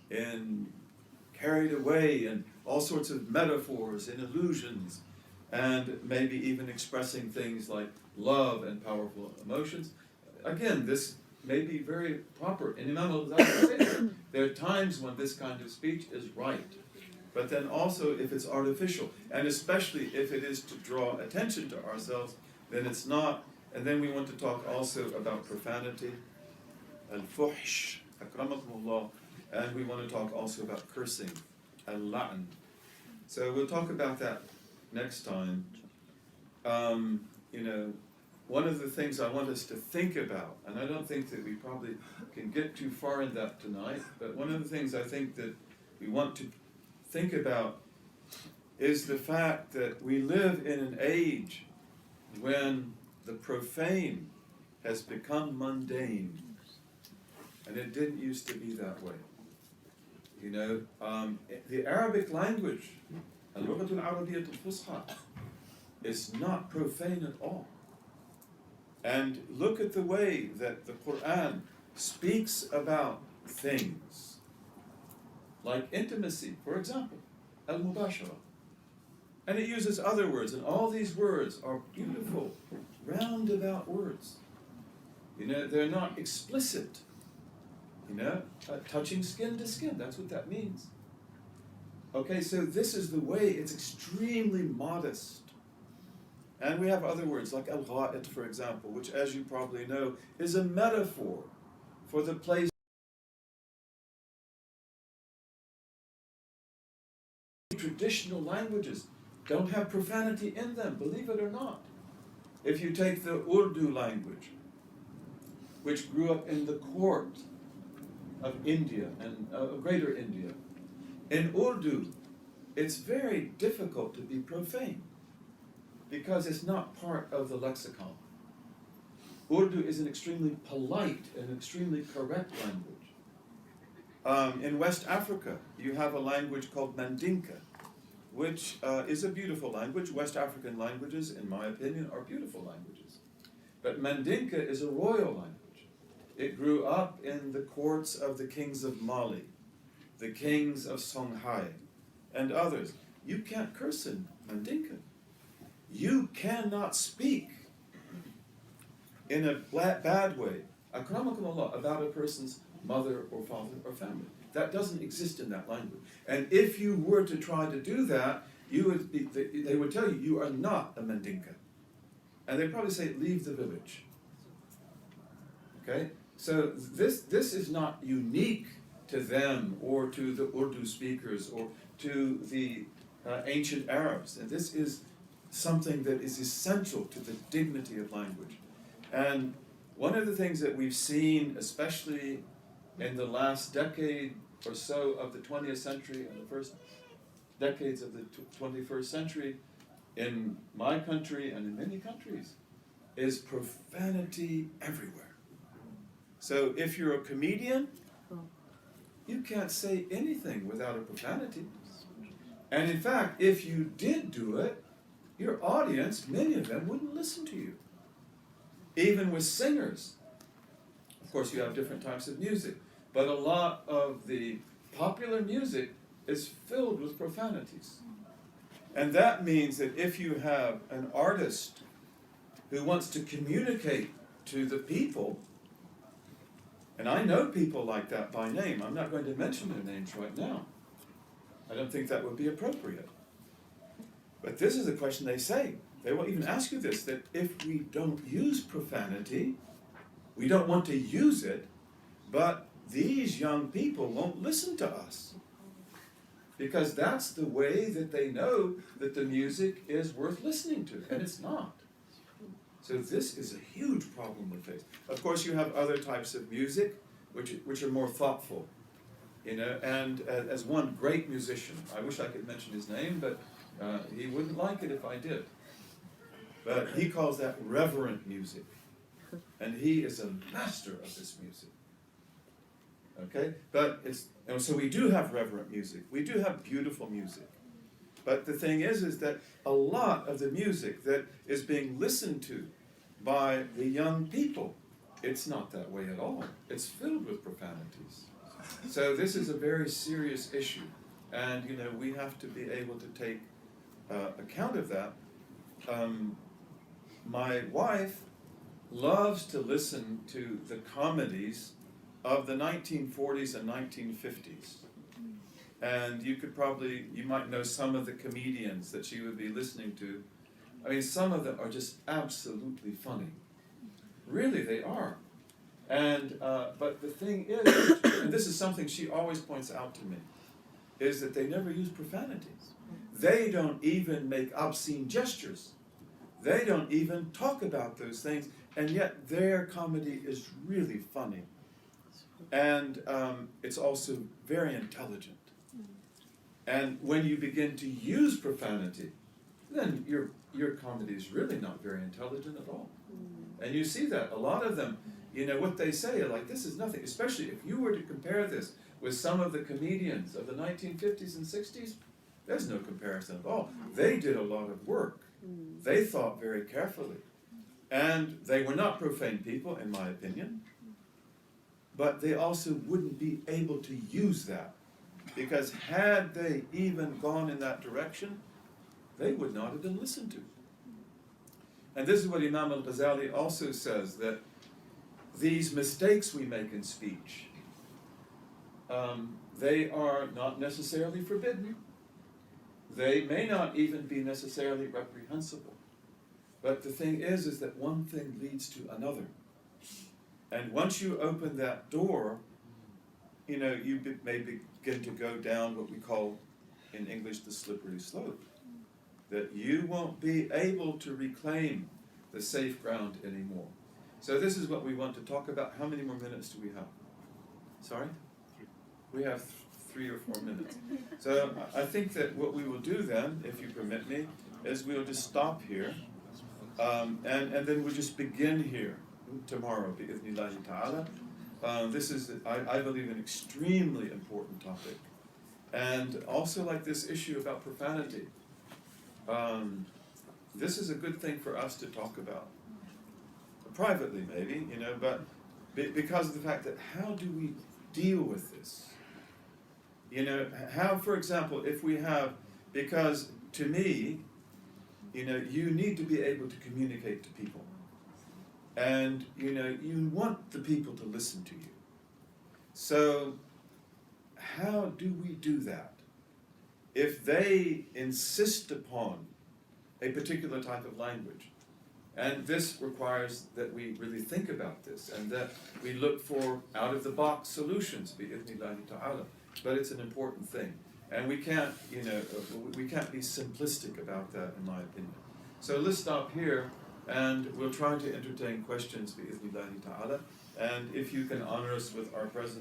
in carried away, and all sorts of metaphors and illusions, and maybe even expressing things like love and powerful emotions. Again, this may be very proper. And Imam al-Azhari says there are times when this kind of speech is right. But then also if it's artificial, and especially if it is to draw attention to ourselves, then it's not. And then we want to talk also about profanity, al-fuhsh, akramakumullah, and we want to talk also about cursing, al-la'n. So we'll talk about that next time. One of the things I want us to think about, and I don't think that we probably can get too far in that tonight, but one of the things I think that we want to think about is the fact that we live in an age when the profane has become mundane, and it didn't used to be that way. The Arabic language اللغة العربية الفصحى is not profane at all. And look at the way that the Quran speaks about things like intimacy, for example, al-mubashara. And it uses other words, and all these words are beautiful, roundabout words. You know, they're not explicit. You know, touching skin to skin, that's what that means. Okay, so this is the way, it's extremely modest. And we have other words like al-Gha'it, for example, which, as you probably know, is a metaphor for the place. Traditional languages don't have profanity in them, believe it or not. If you take the Urdu language, which grew up in the court of India and Greater India, in Urdu, it's very difficult to be profane because it's not part of the lexicon. Urdu is an extremely polite and extremely correct language. In West Africa, you have a language called Mandinka, which is a beautiful language. West African languages, in my opinion, are beautiful languages. But Mandinka is a royal language. It grew up in the courts of the kings of Mali, the kings of Songhai, and others. You can't curse in Mandinka. You cannot speak in a bad way, akramakumullah, about a person's mother or father or family. That doesn't exist in that language. And if you were to try to do that, they would tell you, you are not a Mandinka. And they'd probably say, leave the village. Okay? So this is not unique to them or to the Urdu speakers or to the ancient Arabs. And this is something that is essential to the dignity of language. And one of the things that we've seen, especially in the last decade or so of the 20th century and the first decades of the 21st century, in my country and in many countries, is profanity everywhere. So if you're a comedian, you can't say anything without a profanity. And in fact, if you did do it, your audience, many of them, wouldn't listen to you. Even with singers. Of course, you have different types of music, but a lot of the popular music is filled with profanities. And that means that if you have an artist who wants to communicate to the people, and I know people like that by name, I'm not going to mention their names right now. I don't think that would be appropriate. But this is a question they say. They will even ask you this, that if we don't use profanity, we don't want to use it, but these young people won't listen to us. Because that's the way that they know that the music is worth listening to, and it's not. So this is a huge problem we face. Of course, you have other types of music which are more thoughtful, you know. And as one great musician, I wish I could mention his name, but he wouldn't like it if I did. But he calls that reverent music, and he is a master of this music. Okay, but so we do have reverent music. We do have beautiful music. But the thing is that a lot of the music that is being listened to by the young people, it's not that way at all. It's filled with profanities. So this is a very serious issue. And, you know, we have to be able to take account of that. My wife loves to listen to the comedies of the 1940s and 1950s. And you might know some of the comedians that she would be listening to. I mean, some of them are just absolutely funny. Really, they are. And, but the thing is, and this is something she always points out to me, is that they never use profanities. They don't even make obscene gestures. They don't even talk about those things, and yet their comedy is really funny. And it's also very intelligent. And when you begin to use profanity, then your comedy is really not very intelligent at all. And you see that. A lot of them, you know, what they say, like, this is nothing. Especially if you were to compare this with some of the comedians of the 1950s and 60s, There's no comparison at all. They did a lot of work. They thought very carefully. And they were not profane people, in my opinion. But they also wouldn't be able to use that. Because had they even gone in that direction, they would not have been listened to. And this is what Imam al-Ghazali also says, that these mistakes we make in speech, they are not necessarily forbidden. They may not even be necessarily reprehensible. But the thing is that one thing leads to another. And once you open that door, you know, may begin to go down what we call in English the slippery slope. That you won't be able to reclaim the safe ground anymore. So this is what we want to talk about. How many more minutes do we have? Sorry? We have 3 or 4 minutes. So I think that what we will do then, if you permit me, is we'll just stop here. And then we'll just begin here tomorrow, bi'idhnillahi ta'ala. This is, I believe, an extremely important topic. And also like this issue about profanity. This is a good thing for us to talk about. Privately maybe, you know, but because of the fact that how do we deal with this? You know, how, for example, if we have, because to me, you know, you need to be able to communicate to people. And, you know, you want the people to listen to you. So, how do we do that? If they insist upon a particular type of language, and this requires that we really think about this, and that we look for out-of-the-box solutions, bi'idhnillahi ta'ala. But it's an important thing. And we can't, you know, we can't be simplistic about that, in my opinion. So let's stop here, and we'll try to entertain questions, bi'idhnillahi ta'ala. And if you can honor us with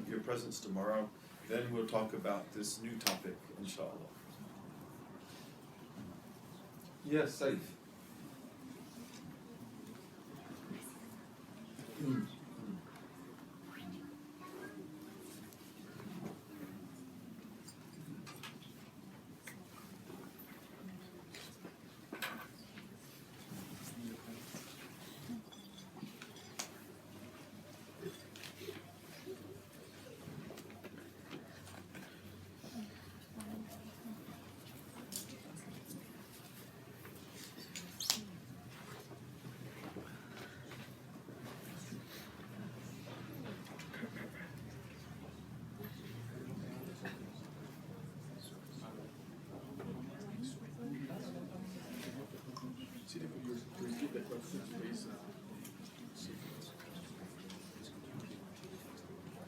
your presence tomorrow, then we'll talk about this new topic, inshallah. Yes, Saif.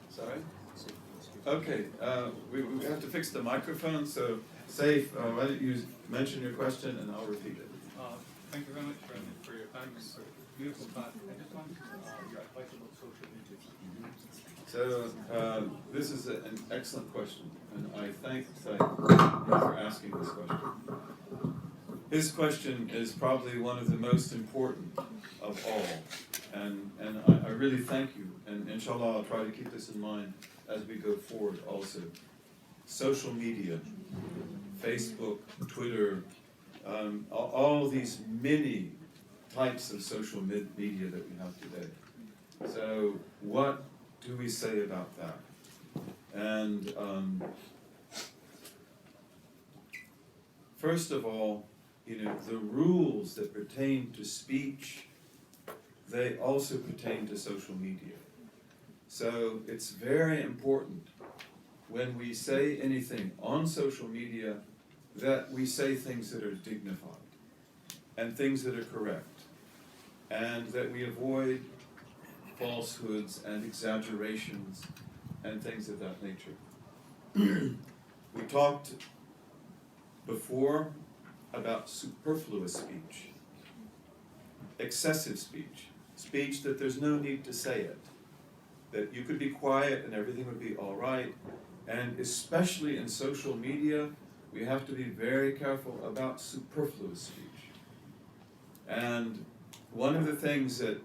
Sorry? Okay, we have to fix the microphone, so Saif, why don't you mention your question and I'll repeat it.
Thank you very much for your time. It's a beautiful talk. I just wanted your advice about social media.
So this is an excellent question, and I thank Saif for asking this question. His question is probably one of the most important of all, and I really thank you, and inshallah I'll try to keep this in mind as we go forward also. Social media, Facebook, Twitter, all these many types of social media that we have today. So what do we say about that? And first of all, you know, the rules that pertain to speech, they also pertain to social media. So it's very important when we say anything on social media that we say things that are dignified and things that are correct, and that we avoid falsehoods and exaggerations and things of that nature. We talked before about superfluous speech, excessive speech, speech that there's no need to say it, that you could be quiet and everything would be all right, and especially in social media, we have to be very careful about superfluous speech. And one of the things that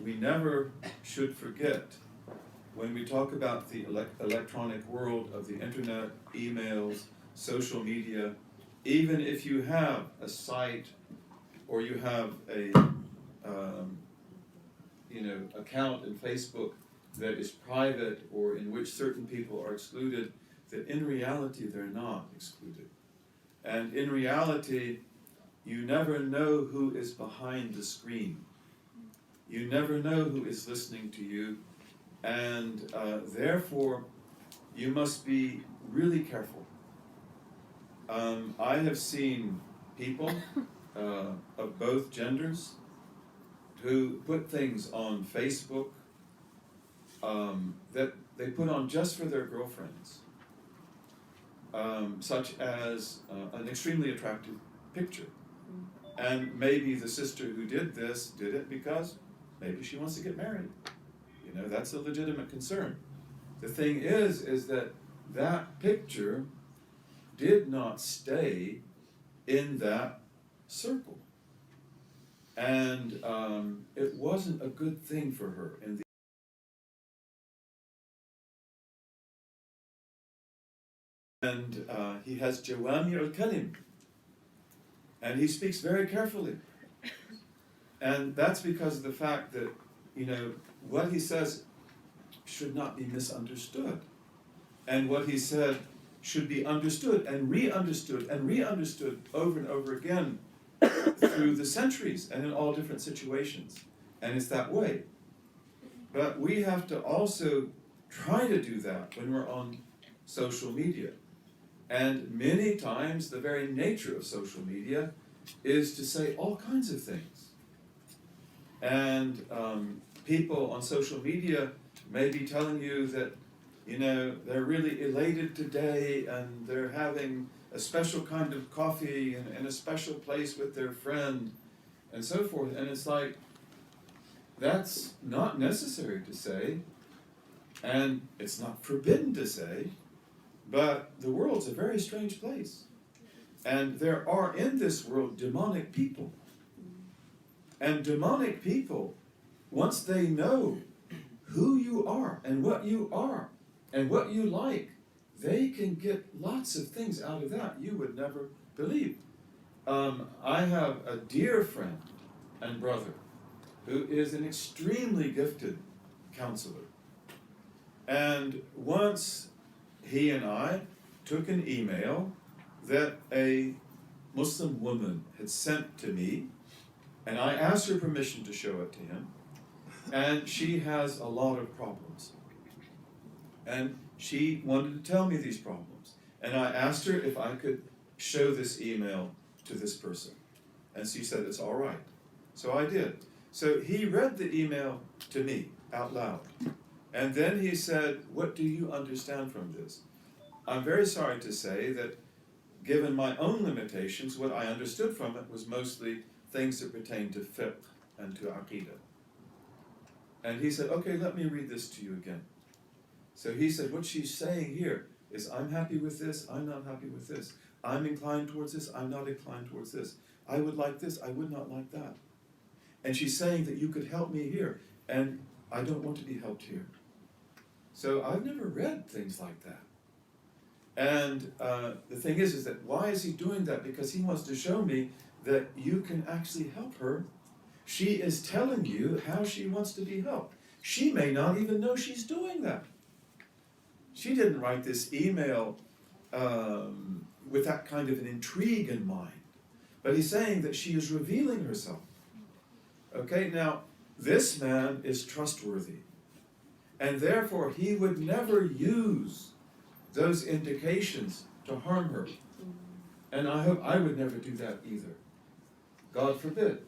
we never should forget when we talk about the electronic world of the internet, emails, social media, even if you have a site or you have a account in Facebook that is private or in which certain people are excluded, that in reality they're not excluded. And in reality, you never know who is behind the screen. You never know who is listening to you, and therefore you must be really careful. I have seen people of both genders who put things on Facebook that they put on just for their girlfriends, such as an extremely attractive picture. And maybe the sister who did this did it because maybe she wants to get married. You know, that's a legitimate concern. The thing is that that picture did not stay in that circle. And it wasn't a good thing for her. And he has Jawami al-Kalim. And he speaks very carefully. And that's because of the fact that, you know, what he says should not be misunderstood. And what he said should be understood and re-understood over and over again through the centuries and in all different situations. And it's that way. But we have to also try to do that when we're on social media. And many times the very nature of social media is to say all kinds of things. And people on social media may be telling you that, you know, they're really elated today and they're having a special kind of coffee in a special place with their friend and so forth. And it's like, that's not necessary to say, and it's not forbidden to say, but the world's a very strange place. And there are in this world demonic people. And demonic people, once they know who you are and what you like, they can get lots of things out of that you would never believe. I have a dear friend and brother who is an extremely gifted counselor. And once he and I took an email that a Muslim woman had sent to me, and I asked her permission to show it to him, and she has a lot of problems. And she wanted to tell me these problems. And I asked her if I could show this email to this person. And she said, it's all right. So I did. So he read the email to me out loud. And then he said, what do you understand from this? I'm very sorry to say that given my own limitations, what I understood from it was mostly things that pertain to fiqh and to aqidah. And he said, okay, let me read this to you again. So he said, what she's saying here is, I'm happy with this, I'm not happy with this. I'm inclined towards this, I'm not inclined towards this. I would like this, I would not like that. And she's saying that you could help me here, and I don't want to be helped here. So I've never read things like that. And the thing is that why is he doing that? Because he wants to show me that you can actually help her. She is telling you how she wants to be helped. She may not even know she's doing that. She didn't write this email with that kind of an intrigue in mind. But he's saying that she is revealing herself. Okay, now, this man is trustworthy. And therefore, he would never use those indications to harm her. And I hope I would never do that either. God forbid.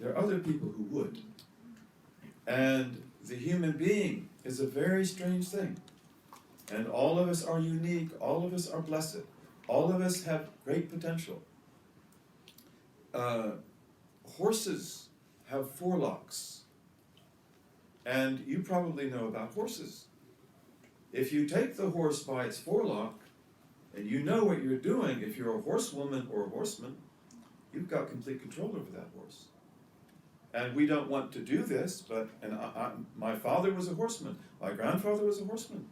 There are other people who would. And the human being is a very strange thing. And all of us are unique, all of us are blessed, all of us have great potential. Horses have forelocks. And you probably know about horses. If you take the horse by its forelock, and you know what you're doing, if you're a horsewoman or a horseman, you've got complete control over that horse. And we don't want to do this, but my father was a horseman, my grandfather was a horseman.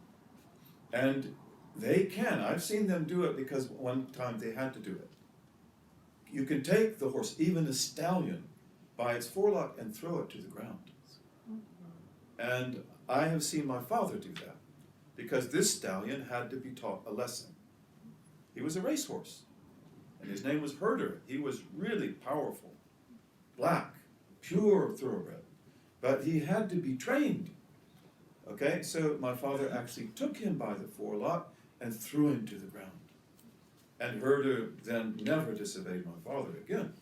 And They can. I've seen them do it because one time they had to do it. You can take the horse, even a stallion, by its forelock and throw it to the ground. And I have seen my father do that because this stallion had to be taught a lesson. He was a racehorse, and his name was Herder. He was really powerful, black, pure thoroughbred, but he had to be trained. Okay, so my father actually took him by the forelock and threw him to the ground. And Herder then never disobeyed my father again.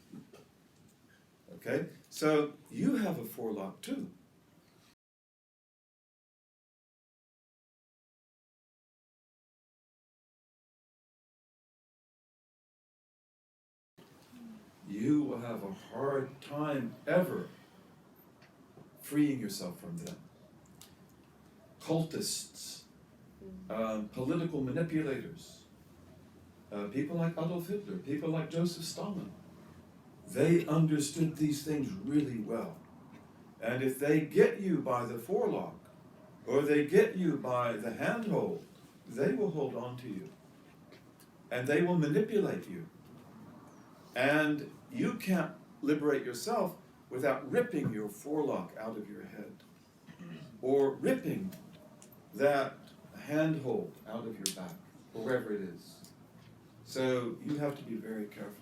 Okay, so you have a forelock too. You will have a hard time ever freeing yourself from them. Cultists, political manipulators, people like Adolf Hitler, people like Joseph Stalin, they understood these things really well. And if they get you by the forelock, or they get you by the handhold, they will hold on to you. And they will manipulate you. And you can't liberate yourself without ripping your forelock out of your head, or ripping that handhold out of your back, or wherever it is. So you have to be very careful.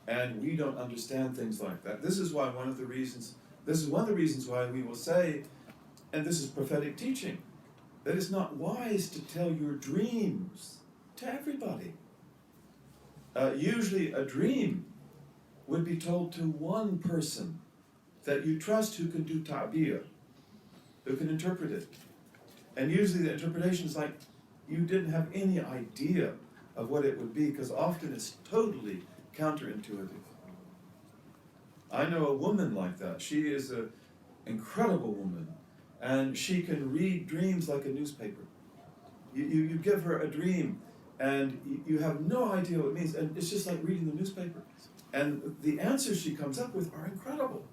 And we don't understand things like that. This is why one of the reasons why we will say, and this is prophetic teaching, that it's not wise to tell your dreams to everybody. Usually a dream would be told to one person that you trust who can do ta'bir, who can interpret it. And usually the interpretation is like you didn't have any idea of what it would be, because often it's totally counterintuitive. I know a woman like that. She is an incredible woman, and she can read dreams like a newspaper. You give her a dream, and you have no idea what it means, and it's just like reading the newspaper. And the answers she comes up with are incredible.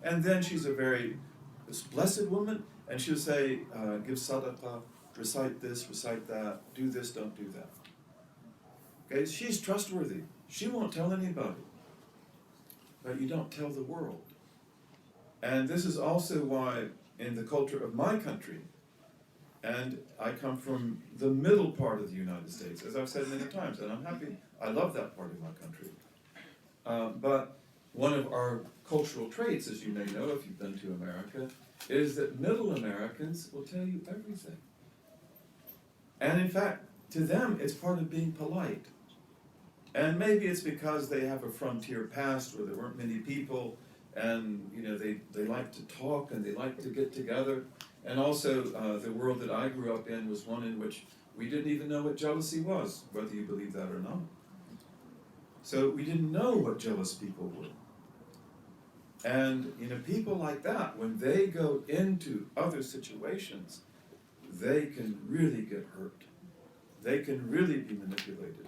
And then she's a very blessed woman, and she'll say, give sadaqah, recite this, recite that, do this, don't do that. Okay, she's trustworthy. She won't tell anybody. But you don't tell the world. And this is also why in the culture of my country, and I come from the middle part of the United States, as I've said many times, and I'm happy, I love that part of my country. But one of our cultural traits, as you may know if you've been to America, is that middle Americans will tell you everything. And in fact, to them, it's part of being polite. And maybe it's because they have a frontier past where there weren't many people, and they like to talk and they like to get together. And also, the world that I grew up in was one in which we didn't even know what jealousy was, whether you believe that or not. So we didn't know what jealous people were. And people like that, when they go into other situations, they can really get hurt. They can really be manipulated.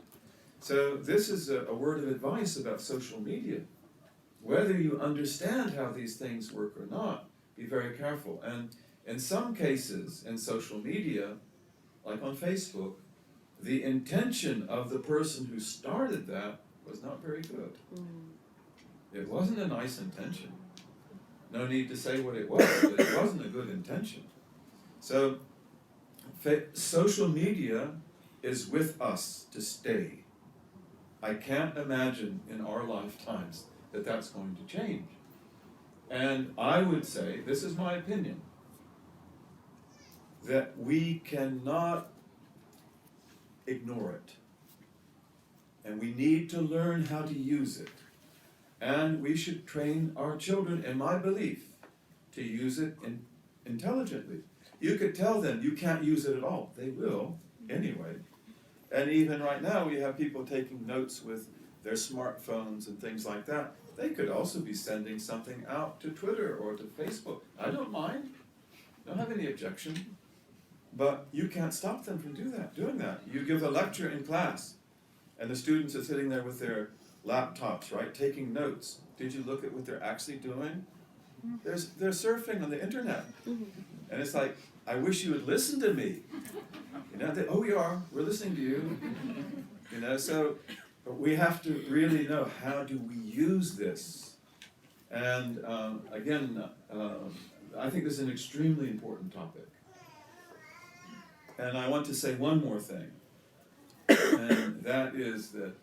So this is a word of advice about social media. Whether you understand how these things work or not, be very careful. And in some cases in social media, like on Facebook, the intention of the person who started that was not very good. It wasn't a nice intention. No need to say what it was, but it wasn't a good intention. So social media is with us to stay. I can't imagine in our lifetimes that that's going to change. And I would say, this is my opinion, that we cannot ignore it. And we need to learn how to use it. And we should train our children, in my belief, to use it intelligently. You could tell them you can't use it at all. They will, anyway. And even right now, we have people taking notes with their smartphones and things like that. They could also be sending something out to Twitter or to Facebook. I don't mind. Don't have any objection. But you can't stop them from doing that. You give a lecture in class, and the students are sitting there with their laptops, right, taking notes. Did you look at what they're actually doing? They're surfing on the internet. And it's like, I wish you would listen to me. You know, oh, we're listening to you. You know, so we have to really know, how do we use this? And again, I think this is an extremely important topic. And I want to say one more thing, and that is that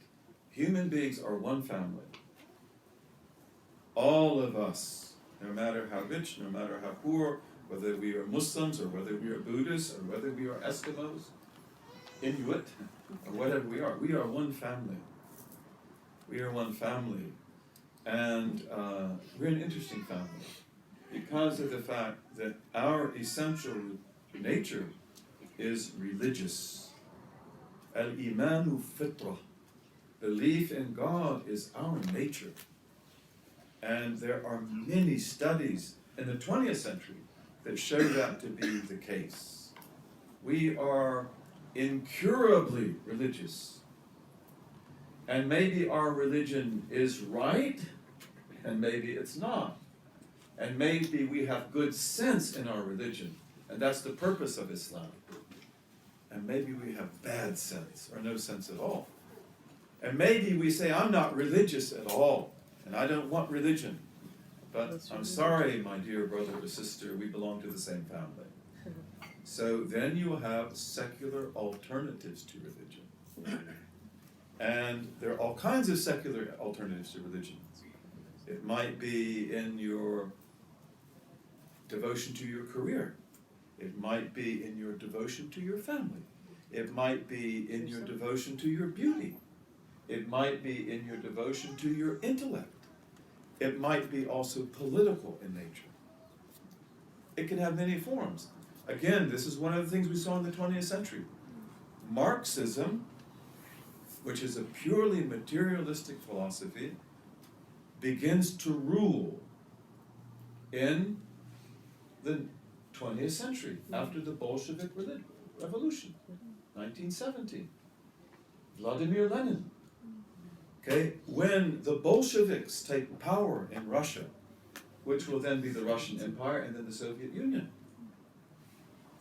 human beings are one family. All of us, no matter how rich, no matter how poor, whether we are Muslims or whether we are Buddhists or whether we are Eskimos, Inuit, or whatever we are one family. We are one family. And we're an interesting family because of the fact that our essential nature is religious. Al-Imanu Fitrah. Belief in God is our nature. And there are many studies in the 20th century that show that to be the case. We are incurably religious. And maybe our religion is right, and maybe it's not. And maybe we have good sense in our religion, and that's the purpose of Islam. And maybe we have bad sense, or no sense at all. And maybe we say, I'm not religious at all, and I don't want religion. But I'm sorry, my dear brother or sister, we belong to the same family. So then you will have secular alternatives to religion. And there are all kinds of secular alternatives to religion. It might be in your devotion to your career. It might be in your devotion to your family. It might be in your devotion to your beauty. It might be in your devotion to your intellect. It might be also political in nature. It can have many forms. Again, this is one of the things we saw in the 20th century. Marxism, which is a purely materialistic philosophy, begins to rule in the 20th century, after the Bolshevik Revolution, 1917. Vladimir Lenin. Okay, when the Bolsheviks take power in Russia, which will then be the Russian Empire and then the Soviet Union,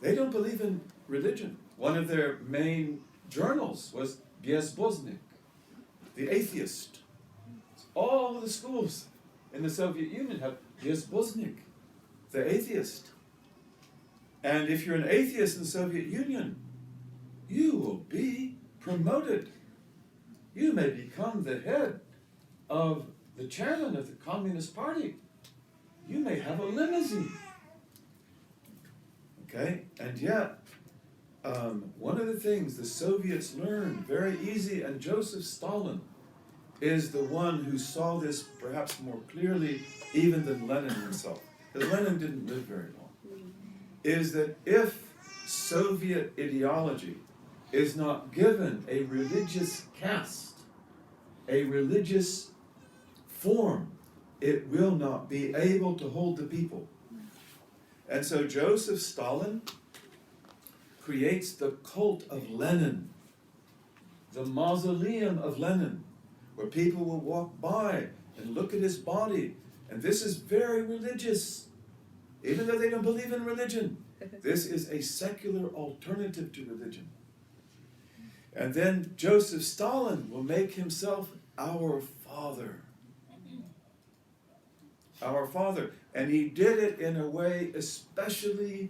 they don't believe in religion. One of their main journals was Bezboznik, the atheist. All the schools in the Soviet Union have Bezboznik, the atheist. And if you're an atheist in the Soviet Union, you will be promoted. You may become the head of the chairman of the Communist Party. You may have a limousine. Okay? And yet, one of the things the Soviets learned very easy, and Joseph Stalin is the one who saw this perhaps more clearly even than Lenin himself, because Lenin didn't live very long, is that if Soviet ideology is not given a religious cast, a religious form, it will not be able to hold the people. And so Joseph Stalin creates the cult of Lenin, the mausoleum of Lenin, where people will walk by and look at his body. And this is very religious, even though they don't believe in religion. This is a secular alternative to religion. And then Joseph Stalin will make himself our father. Our father. And he did it in a way especially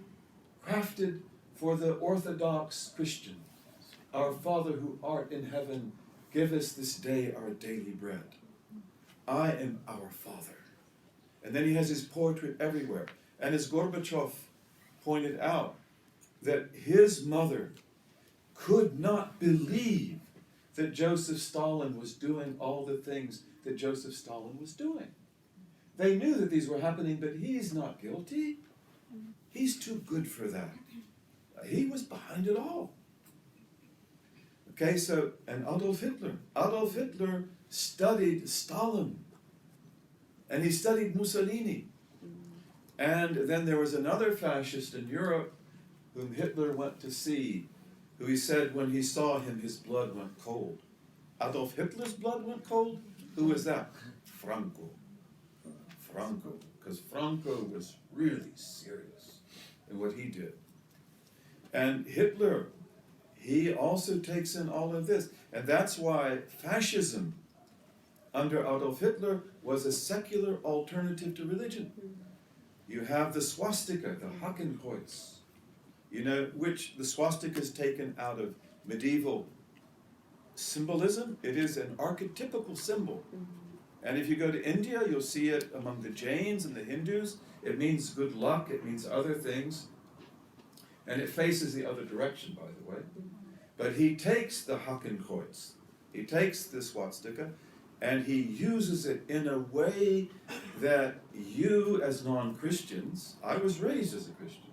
crafted for the Orthodox Christian. Our Father who art in heaven, give us this day our daily bread. I am our Father. And then he has his portrait everywhere. And as Gorbachev pointed out, that his mother could not believe that Joseph Stalin was doing all the things that Joseph Stalin was doing. They knew that these were happening, but he's not guilty. He's too good for that. He was behind it all. Okay, so, and Adolf Hitler. Adolf Hitler studied Stalin. And he studied Mussolini. And then there was another fascist in Europe whom Hitler went to see, who he said when he saw him, his blood went cold. Adolf Hitler's blood went cold? Who was that? Franco. Franco, because Franco was really serious in what he did. And Hitler, he also takes in all of this. And that's why fascism under Adolf Hitler was a secular alternative to religion. You have the swastika, the Hakenkreuz, you know, which the swastika is taken out of medieval symbolism. It is an archetypical symbol. And if you go to India, you'll see it among the Jains and the Hindus. It means good luck, it means other things. And it faces the other direction, by the way. But he takes the Hakenkreuz, he takes the swastika, and he uses it in a way that you as non-Christians, I was raised as a Christian,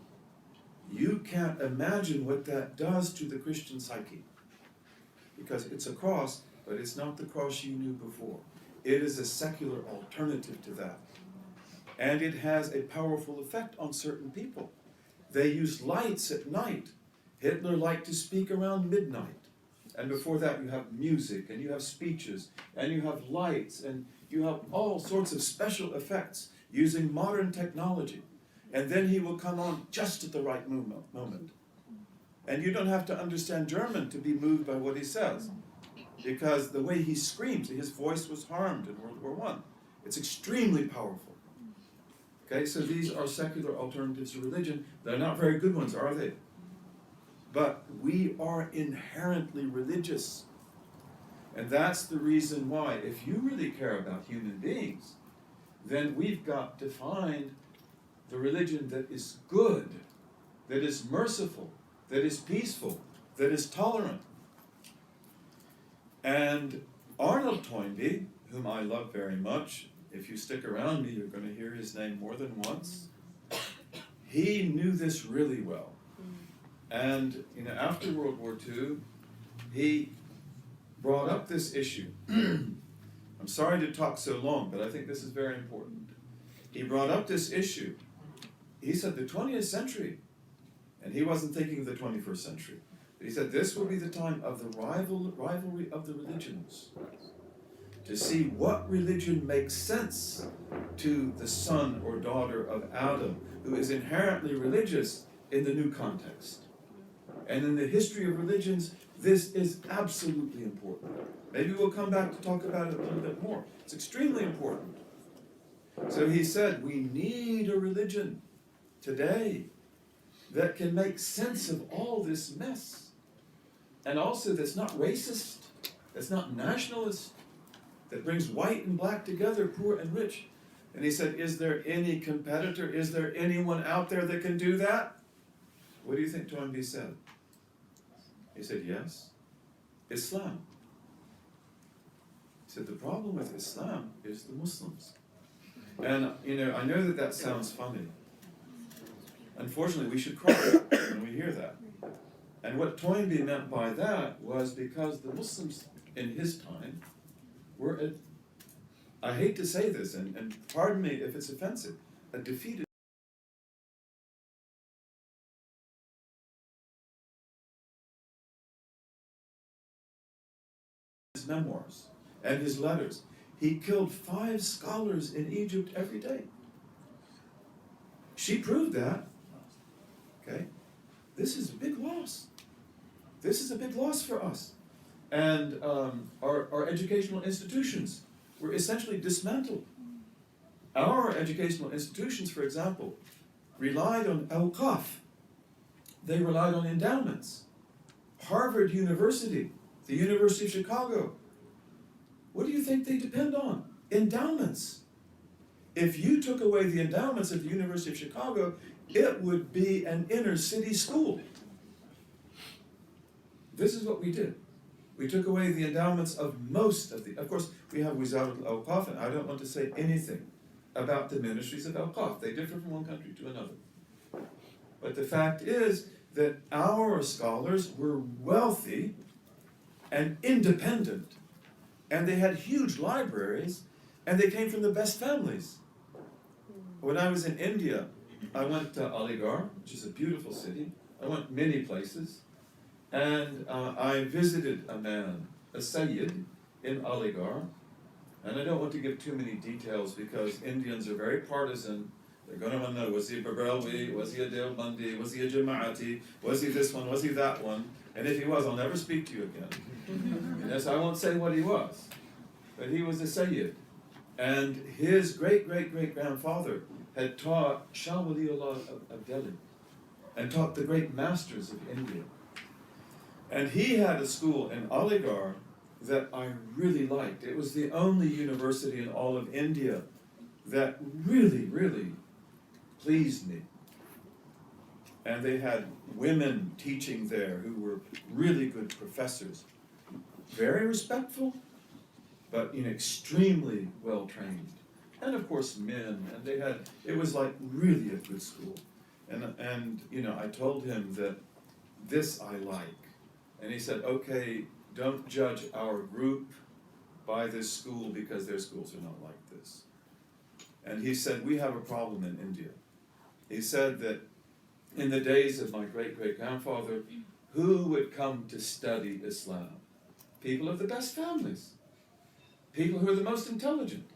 you can't imagine what that does to the Christian psyche. Because it's a cross, but it's not the cross you knew before. It is a secular alternative to that. And it has a powerful effect on certain people. They use lights at night. Hitler liked to speak around midnight. And before that you have music, and you have speeches, and you have lights, and you have all sorts of special effects using modern technology. And then he will come on just at the right moment. And you don't have to understand German to be moved by what he says. Because the way he screams, his voice was harmed in World War I. It's extremely powerful. Okay, so these are secular alternatives to religion. They're not very good ones, are they? But we are inherently religious. And that's the reason why, if you really care about human beings, then we've got to find the religion that is good, that is merciful, that is peaceful, that is tolerant. And Arnold Toynbee, whom I love very much, if you stick around me, you're going to hear his name more than once. He knew this really well. And you know, after World War II, he brought up this issue. I'm sorry to talk so long, but I think this is very important. He brought up this issue. He said the 20th century, and he wasn't thinking of the 21st century, but he said this will be the time of the rivalry of the religions, to see what religion makes sense to the son or daughter of Adam, who is inherently religious in the new context. And in the history of religions, this is absolutely important. Maybe we'll come back to talk about it a little bit more. It's extremely important. So he said, we need a religion today that can make sense of all this mess. And also that's not racist, that's not nationalist, that brings white and black together, poor and rich. And he said, is there any competitor, is there anyone out there that can do that? What do you think Toynbee said? He said, yes, Islam. He said, the problem with Islam is the Muslims. And, you know, I know that that sounds funny. Unfortunately, we should cry when we hear that. And what Toynbee meant by that was because the Muslims in his time were, I hate to say this, and pardon me if it's offensive, a defeated his memoirs and his letters. He killed 5 scholars in Egypt every day. She proved that. Okay? This is a big loss. This is a big loss for us. And our educational institutions were essentially dismantled. Our educational institutions, for example, relied on awqaf. They relied on endowments. Harvard University, the University of Chicago, what do you think they depend on? Endowments. If you took away the endowments of the University of Chicago, it would be an inner city school. This is what we did. We took away the endowments of most of the, of course, we have Wizarah al-Awqaf, and I don't want to say anything about the ministries of Awqaf. They differ from one country to another. But the fact is that our scholars were wealthy and independent, and they had huge libraries, and they came from the best families. When I was in India, I went to Aligarh, which is a beautiful city. I went many places. And I visited a man, a Sayyid, in Aligarh, And I don't want to give too many details because Indians are very partisan. They're going to want to know, was he a Barelwi, was he a Deobandi, was he a Jama'ati, was he this one, was he that one? And if he was, I'll never speak to you again. Yes, I won't say what he was. But he was a Sayyid. And his great-great-great-grandfather had taught Shah Waliullah of Delhi and taught the great masters of India. And he had a school in Aligarh that I really liked. It was the only university in all of India that really, really pleased me. And they had women teaching there who were really good professors. Very respectful, but extremely well trained. And of course men, and it was like really a good school. And I told him that this I like. And he said, okay, don't judge our group by this school because their schools are not like this. And he said, we have a problem in India. He said that in the days of my great-great-grandfather, who would come to study Islam? People of the best families. People who are the most intelligent.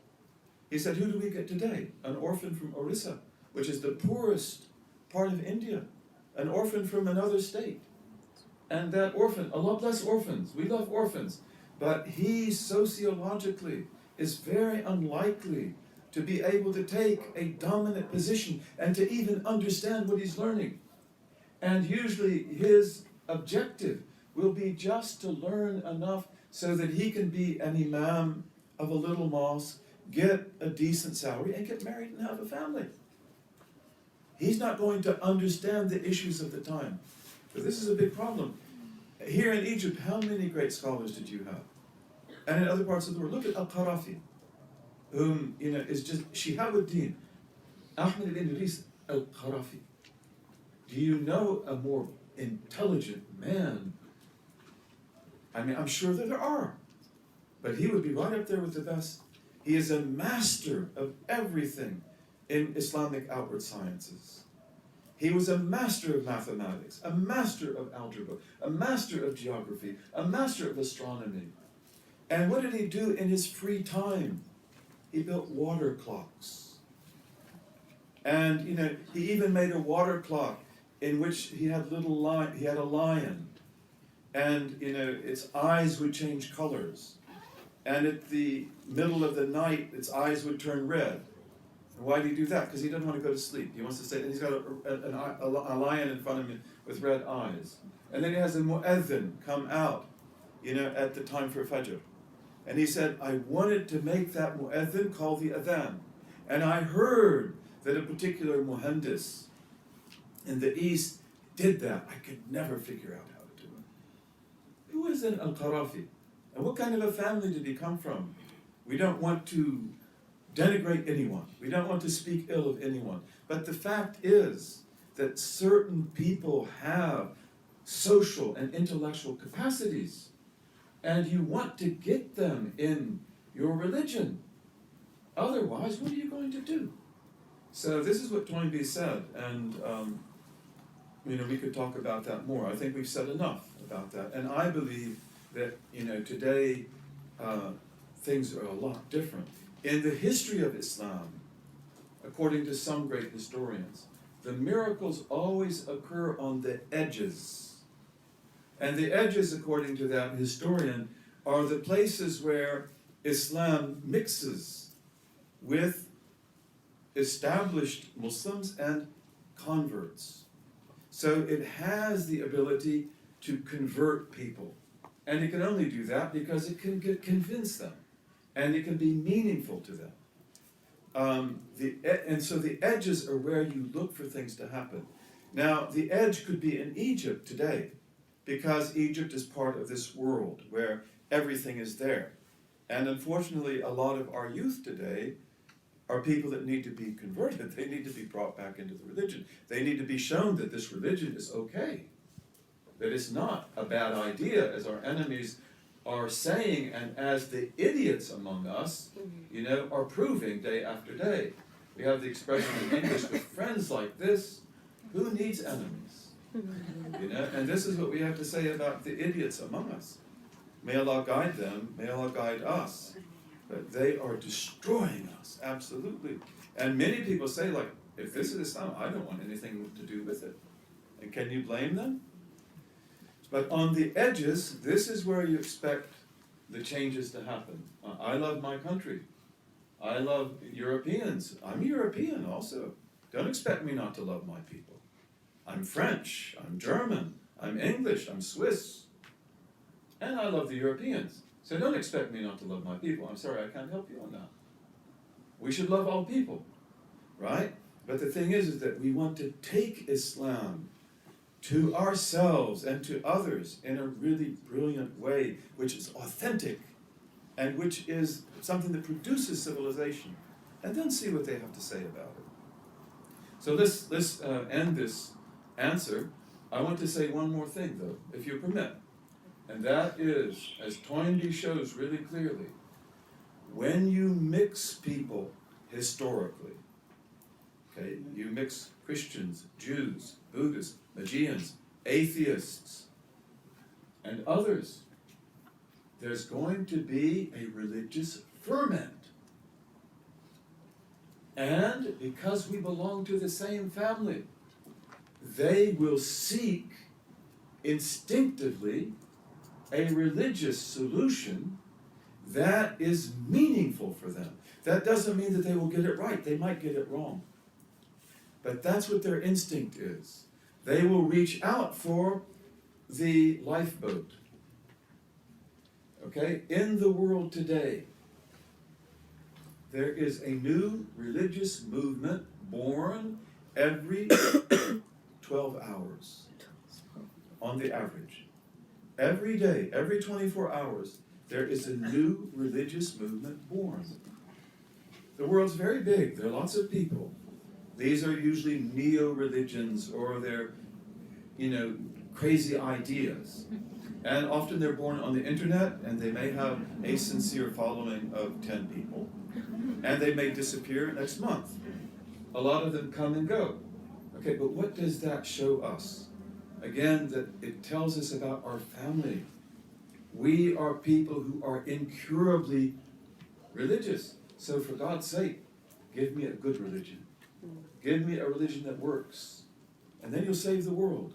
He said, who do we get today? An orphan from Orissa, which is the poorest part of India. An orphan from another state. And that orphan, Allah bless orphans, we love orphans, but he sociologically is very unlikely to be able to take a dominant position and to even understand what he's learning. And usually his objective will be just to learn enough so that he can be an imam of a little mosque, get a decent salary, and get married and have a family. He's not going to understand the issues of the time. So this is a big problem. Here in Egypt, how many great scholars did you have? And in other parts of the world, look at Al-Qarafi, whom, is just Shihabuddin, Ahmed ibn Idris Al-Qarafi. Do you know a more intelligent man? I mean, I'm sure that there are, but he would be right up there with the best. He is a master of everything in Islamic outward sciences. He was a master of mathematics, a master of algebra, a master of geography, a master of astronomy. And what did he do in his free time? He built water clocks. And he even made a water clock in which he had he had a lion. And its eyes would change colors. And at the middle of the night, its eyes would turn red. And why did he do that? Because he doesn't want to go to sleep. He wants to stay, and he's got a lion in front of him with red eyes. And then he has a mu'adhin come out, at the time for Fajr. And he said, I wanted to make that mu'adhin call the adhan. And I heard that a particular muhandis in the East did that. I could never figure out how to do it. Who is an Al-Qarafi? And what kind of a family did he come from? We don't want to denigrate anyone. We don't want to speak ill of anyone. But the fact is that certain people have social and intellectual capacities, and you want to get them in your religion. Otherwise, what are you going to do? So this is what Toynbee said, and we could talk about that more. I think we've said enough about that. And I believe that today things are a lot different. In the history of Islam, according to some great historians, the miracles always occur on the edges. And the edges, according to that historian, are the places where Islam mixes with established Muslims and converts. So it has the ability to convert people. And it can only do that because it can convince them. And it can be meaningful to them. And so the edges are where you look for things to happen. Now, the edge could be in Egypt today, because Egypt is part of this world where everything is there. And unfortunately, a lot of our youth today are people that need to be converted. They need to be brought back into the religion. They need to be shown that this religion is okay, that it's not a bad idea, as our enemies are saying, and as the idiots among us, are proving day after day. We have the expression in English, with friends like this, who needs enemies? And this is what we have to say about the idiots among us. May Allah guide them, may Allah guide us. But they are destroying us, absolutely. And many people say, like, if this is Islam, I don't want anything to do with it. And can you blame them? But on the edges, this is where you expect the changes to happen. I love my country. I love Europeans. I'm European also. Don't expect me not to love my people. I'm French, I'm German, I'm English, I'm Swiss. And I love the Europeans. So don't expect me not to love my people. I'm sorry, I can't help you on that. We should love all people, right? But the thing is that we want to take Islam to ourselves and to others in a really brilliant way, which is authentic and which is something that produces civilization, and then see what they have to say about it. So let's end this answer. I want to say one more thing, though, if you permit, and that is, as Toynbee shows really clearly, when you mix people historically, okay, you mix Christians, Jews, Buddhists, Magians, atheists, and others, there's going to be a religious ferment. And because we belong to the same family, they will seek instinctively a religious solution that is meaningful for them. That doesn't mean that they will get it right. They might get it wrong. But that's what their instinct is. They will reach out for the lifeboat. Okay? In the world today, there is a new religious movement born every 12 hours, on the average. Every day, every 24 hours, there is a new religious movement born. The world's very big. There are lots of people. These are usually neo-religions, or they're, crazy ideas. And often they're born on the internet, and they may have a sincere following of 10 people. And they may disappear next month. A lot of them come and go. Okay, but what does that show us? Again, that it tells us about our family. We are people who are incurably religious. So for God's sake, give me a good religion. Give me a religion that works. And then you'll save the world.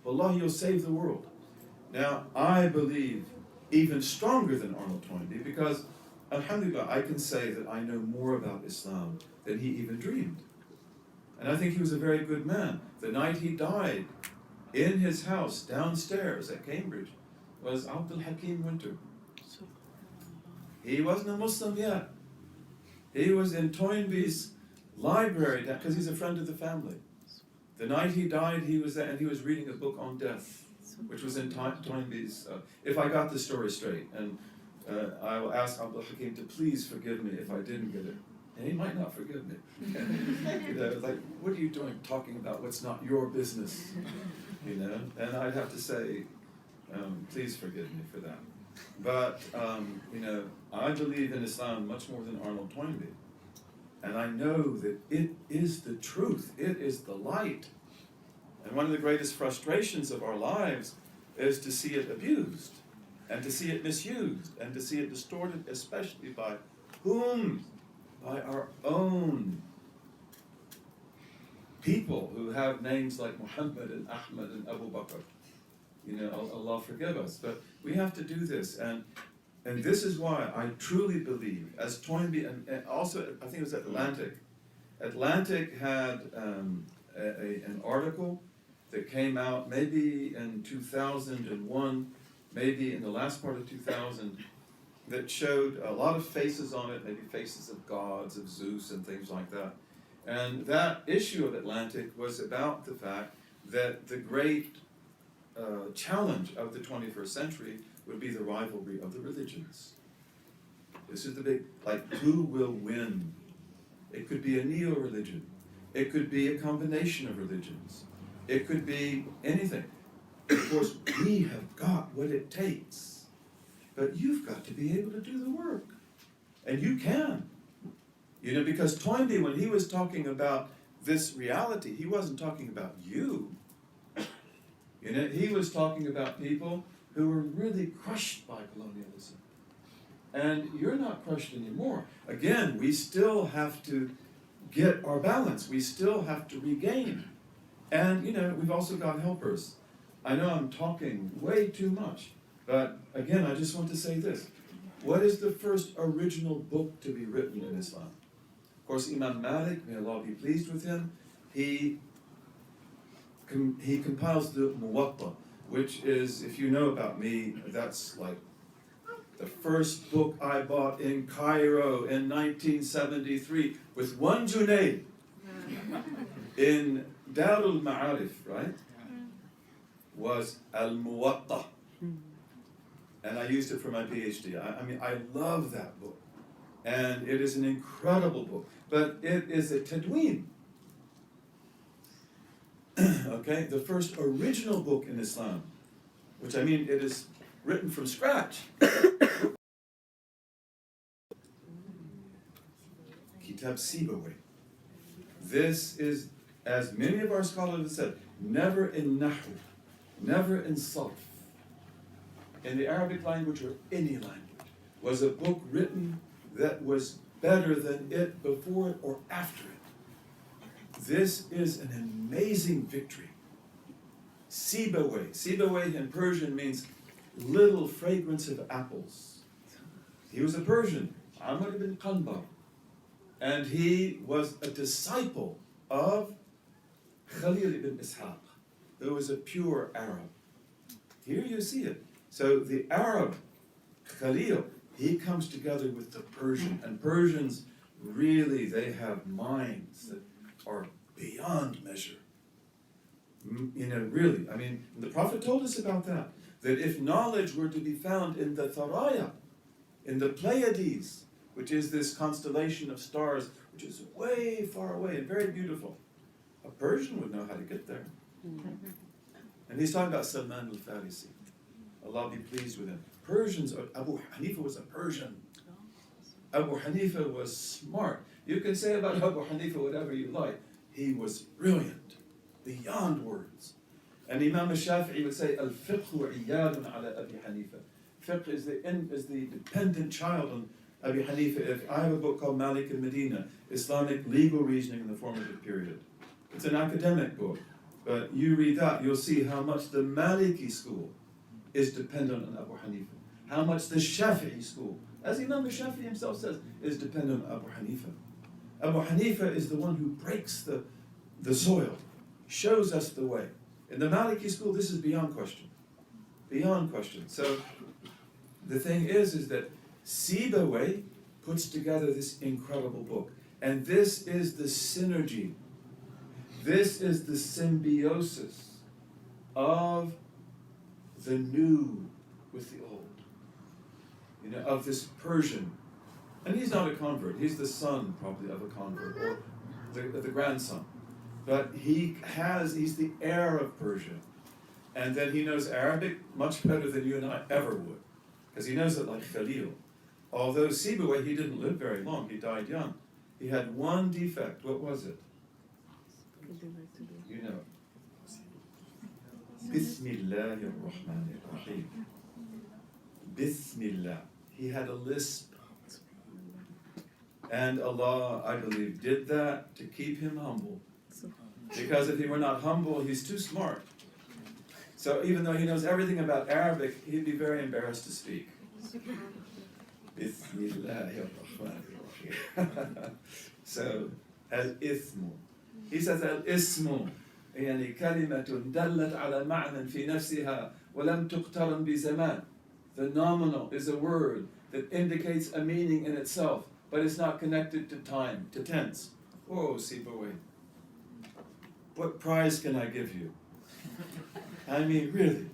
Wallahi, you'll save the world. Now, I believe even stronger than Arnold Toynbee, because, alhamdulillah, I can say that I know more about Islam than he even dreamed. And I think he was a very good man. The night he died, in his house downstairs at Cambridge, was Abdul-Hakim Winter. He wasn't a Muslim yet. He was in Toynbee's library, because he's a friend of the family. The night he died, he was there, and he was reading a book on death, which was in Toynbee's, if I got the story straight. And I will ask Abdul-Hakim to please forgive me if I didn't get it. And he might not forgive me. Like, what are you doing talking about what's not your business? And I'd have to say, please forgive me for that. But, I believe in Islam much more than Arnold Toynbee. And I know that it is the truth. It is the light. And one of the greatest frustrations of our lives is to see it abused, and to see it misused, and to see it distorted, especially by whom? By our own people who have names like Muhammad and Ahmad and Abu Bakr. Allah forgive us. But we have to do this. And this is why I truly believe, as Toynbee, and also I think it was Atlantic. Atlantic had an article that came out maybe in 2001, maybe in the last part of 2000, that showed a lot of faces on it, maybe faces of gods, of Zeus and things like that. And that issue of Atlantic was about the fact that the great challenge of the 21st century would be the rivalry of the religions. This is the big, who will win? It could be a neo-religion. It could be a combination of religions. It could be anything. Of course, we have got what it takes. But you've got to be able to do the work. And you can. Because Toynbee, when he was talking about this reality, he wasn't talking about you. He was talking about people who were really crushed by colonialism. and you're not crushed anymore. Again, we still have to get our balance. We still have to regain. And, you know, we've also got helpers. I know I'm talking way too much, but again, I just want to say this. What is the first original book to be written in Islam? Of course, Imam Malik, may Allah be pleased with him, he compiles the Muwatta, which is, if you know about me, that's like the first book I bought in Cairo in 1973 with 1 Junayd in Darul Ma'arif, right? Was al-Muwatta. And I used it for my PhD. I mean, I love that book. And it is an incredible book. But it is a tadween. Okay? The first original book in Islam, which I mean, it is written from scratch. Kitab Sibawayh. This is, as many of our scholars have said, never in Nahu, never in Sarf, in the Arabic language or any language, was a book written that was better than it before it or after it. This is an amazing victory. Sibawayh. Sibawayh in Persian means little fragrance of apples. He was a Persian, Amr ibn Qanbar, and he was a disciple of Khalil ibn Ishaq, who was a pure Arab. Here you see it. So the Arab, Khalil, he comes together with the Persian, and Persians really, they have minds that are beyond measure. You know, really, I mean, the Prophet told us about that if knowledge were to be found in the Tharaya, in the Pleiades, which is this constellation of stars, which is way far away and very beautiful, a Persian would know how to get there. And he's talking about Salman al-Farisi. Allah be pleased with him. Persians, Abu Hanifa was a Persian. Abu Hanifa was smart. You can say about Abu Hanifa whatever you like. He was brilliant, beyond words. And Imam al-Shafi'i would say, al-fiqhu iyadun ala Abi Hanifa. Fiqh is the dependent child on Abi Hanifa. If I have a book called Malik al-Madina, Islamic Legal Reasoning in the Formative Period. It's an academic book, but you read that, you'll see how much the Maliki school is dependent on Abu Hanifa. How much the Shafi'i school, as Imam al-Shafi'i himself says, is dependent on Abu Hanifa. Abu Hanifa is the one who breaks the soil, shows us the way. In the Maliki school, this is beyond question. Beyond question. So the thing is that Sibawayh puts together this incredible book. And this is the synergy. This is the symbiosis of the new with the old. You know, of this Persian. And he's not a convert. He's the son, probably, of a convert, or the grandson. But he's the heir of Persia. And then he knows Arabic much better than you and I ever would. Because he knows it like Khalil. Although Sibawayh, he didn't live very long. He died young. He had one defect. What was it? You know. Bismillah ar-Rahman ar-Rahim. Bismillah. He had a lisp. And Allah, I believe, did that to keep him humble. Because if he were not humble, he's too smart. So even though he knows everything about Arabic, he'd be very embarrassed to speak. So, al-ithmu. He says al-ismu. يعني كلمة دلت على معنى في نفسها ولم تقترن بزمان. The nominal is a word that indicates a meaning in itself, but it's not connected to time, to tense. Whoa, Sibawayh. What prize can I give you? I mean, really.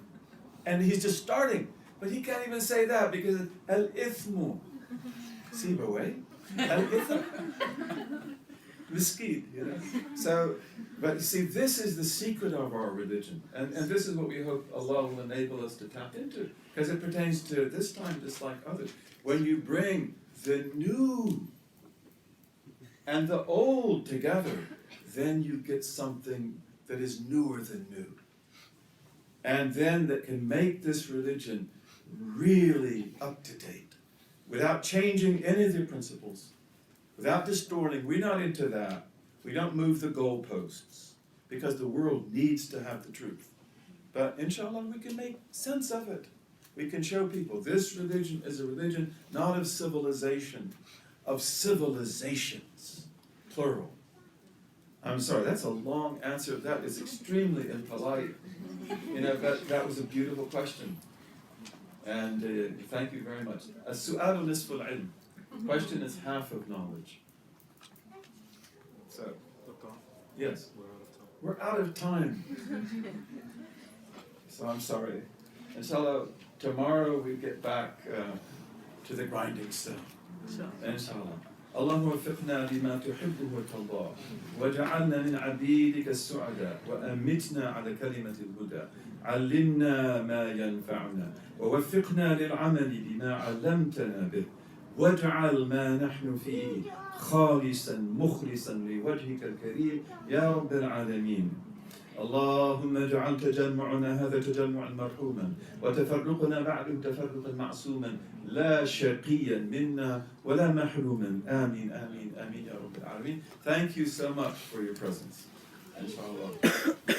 And he's just starting, but he can't even say that because al-ithmu. Sibawayh? Al-ithm? Miskeen, you know. So, but you see, this is the secret of our religion. And this is what we hope Allah will enable us to tap into. Because it pertains to this time just like others. When you bring the new and the old together, then you get something that is newer than new. And then that can make this religion really up to date, without changing any of the principles, without distorting. We're not into that. We don't move the goalposts, because the world needs to have the truth. But inshallah, we can make sense of it. We can show people this religion is a religion not of civilization, of civilizations, plural. I'm sorry, that's a long answer. That is extremely impolite. You know, that was a beautiful question. And thank you very much. As-su'alu nisful ilm. Question is half of knowledge. So, yes, we're out of time. So I'm sorry. Inshallah, tomorrow we get back to the grinding stone. Inshallah. اللهم وفقنا لما تحبه وترضاه واجعلنا من عبيدك السعداء وأمتنا على كلمة الهدى علمنا ما ينفعنا ووفقنا للعمل بما علمتنا به واجعل ما نحن فيه خالصا مخلصا لوجهك الكريم يا رب العالمين. اللهم اجعل تجمعنا هذا تجمعا مرحوما وتفرقنا بعده تفرقا معصوما لا شقيا منا ولا محروما آمين آمين آمين يا رب العالمين. Thank you so much for your presence. Inshallah.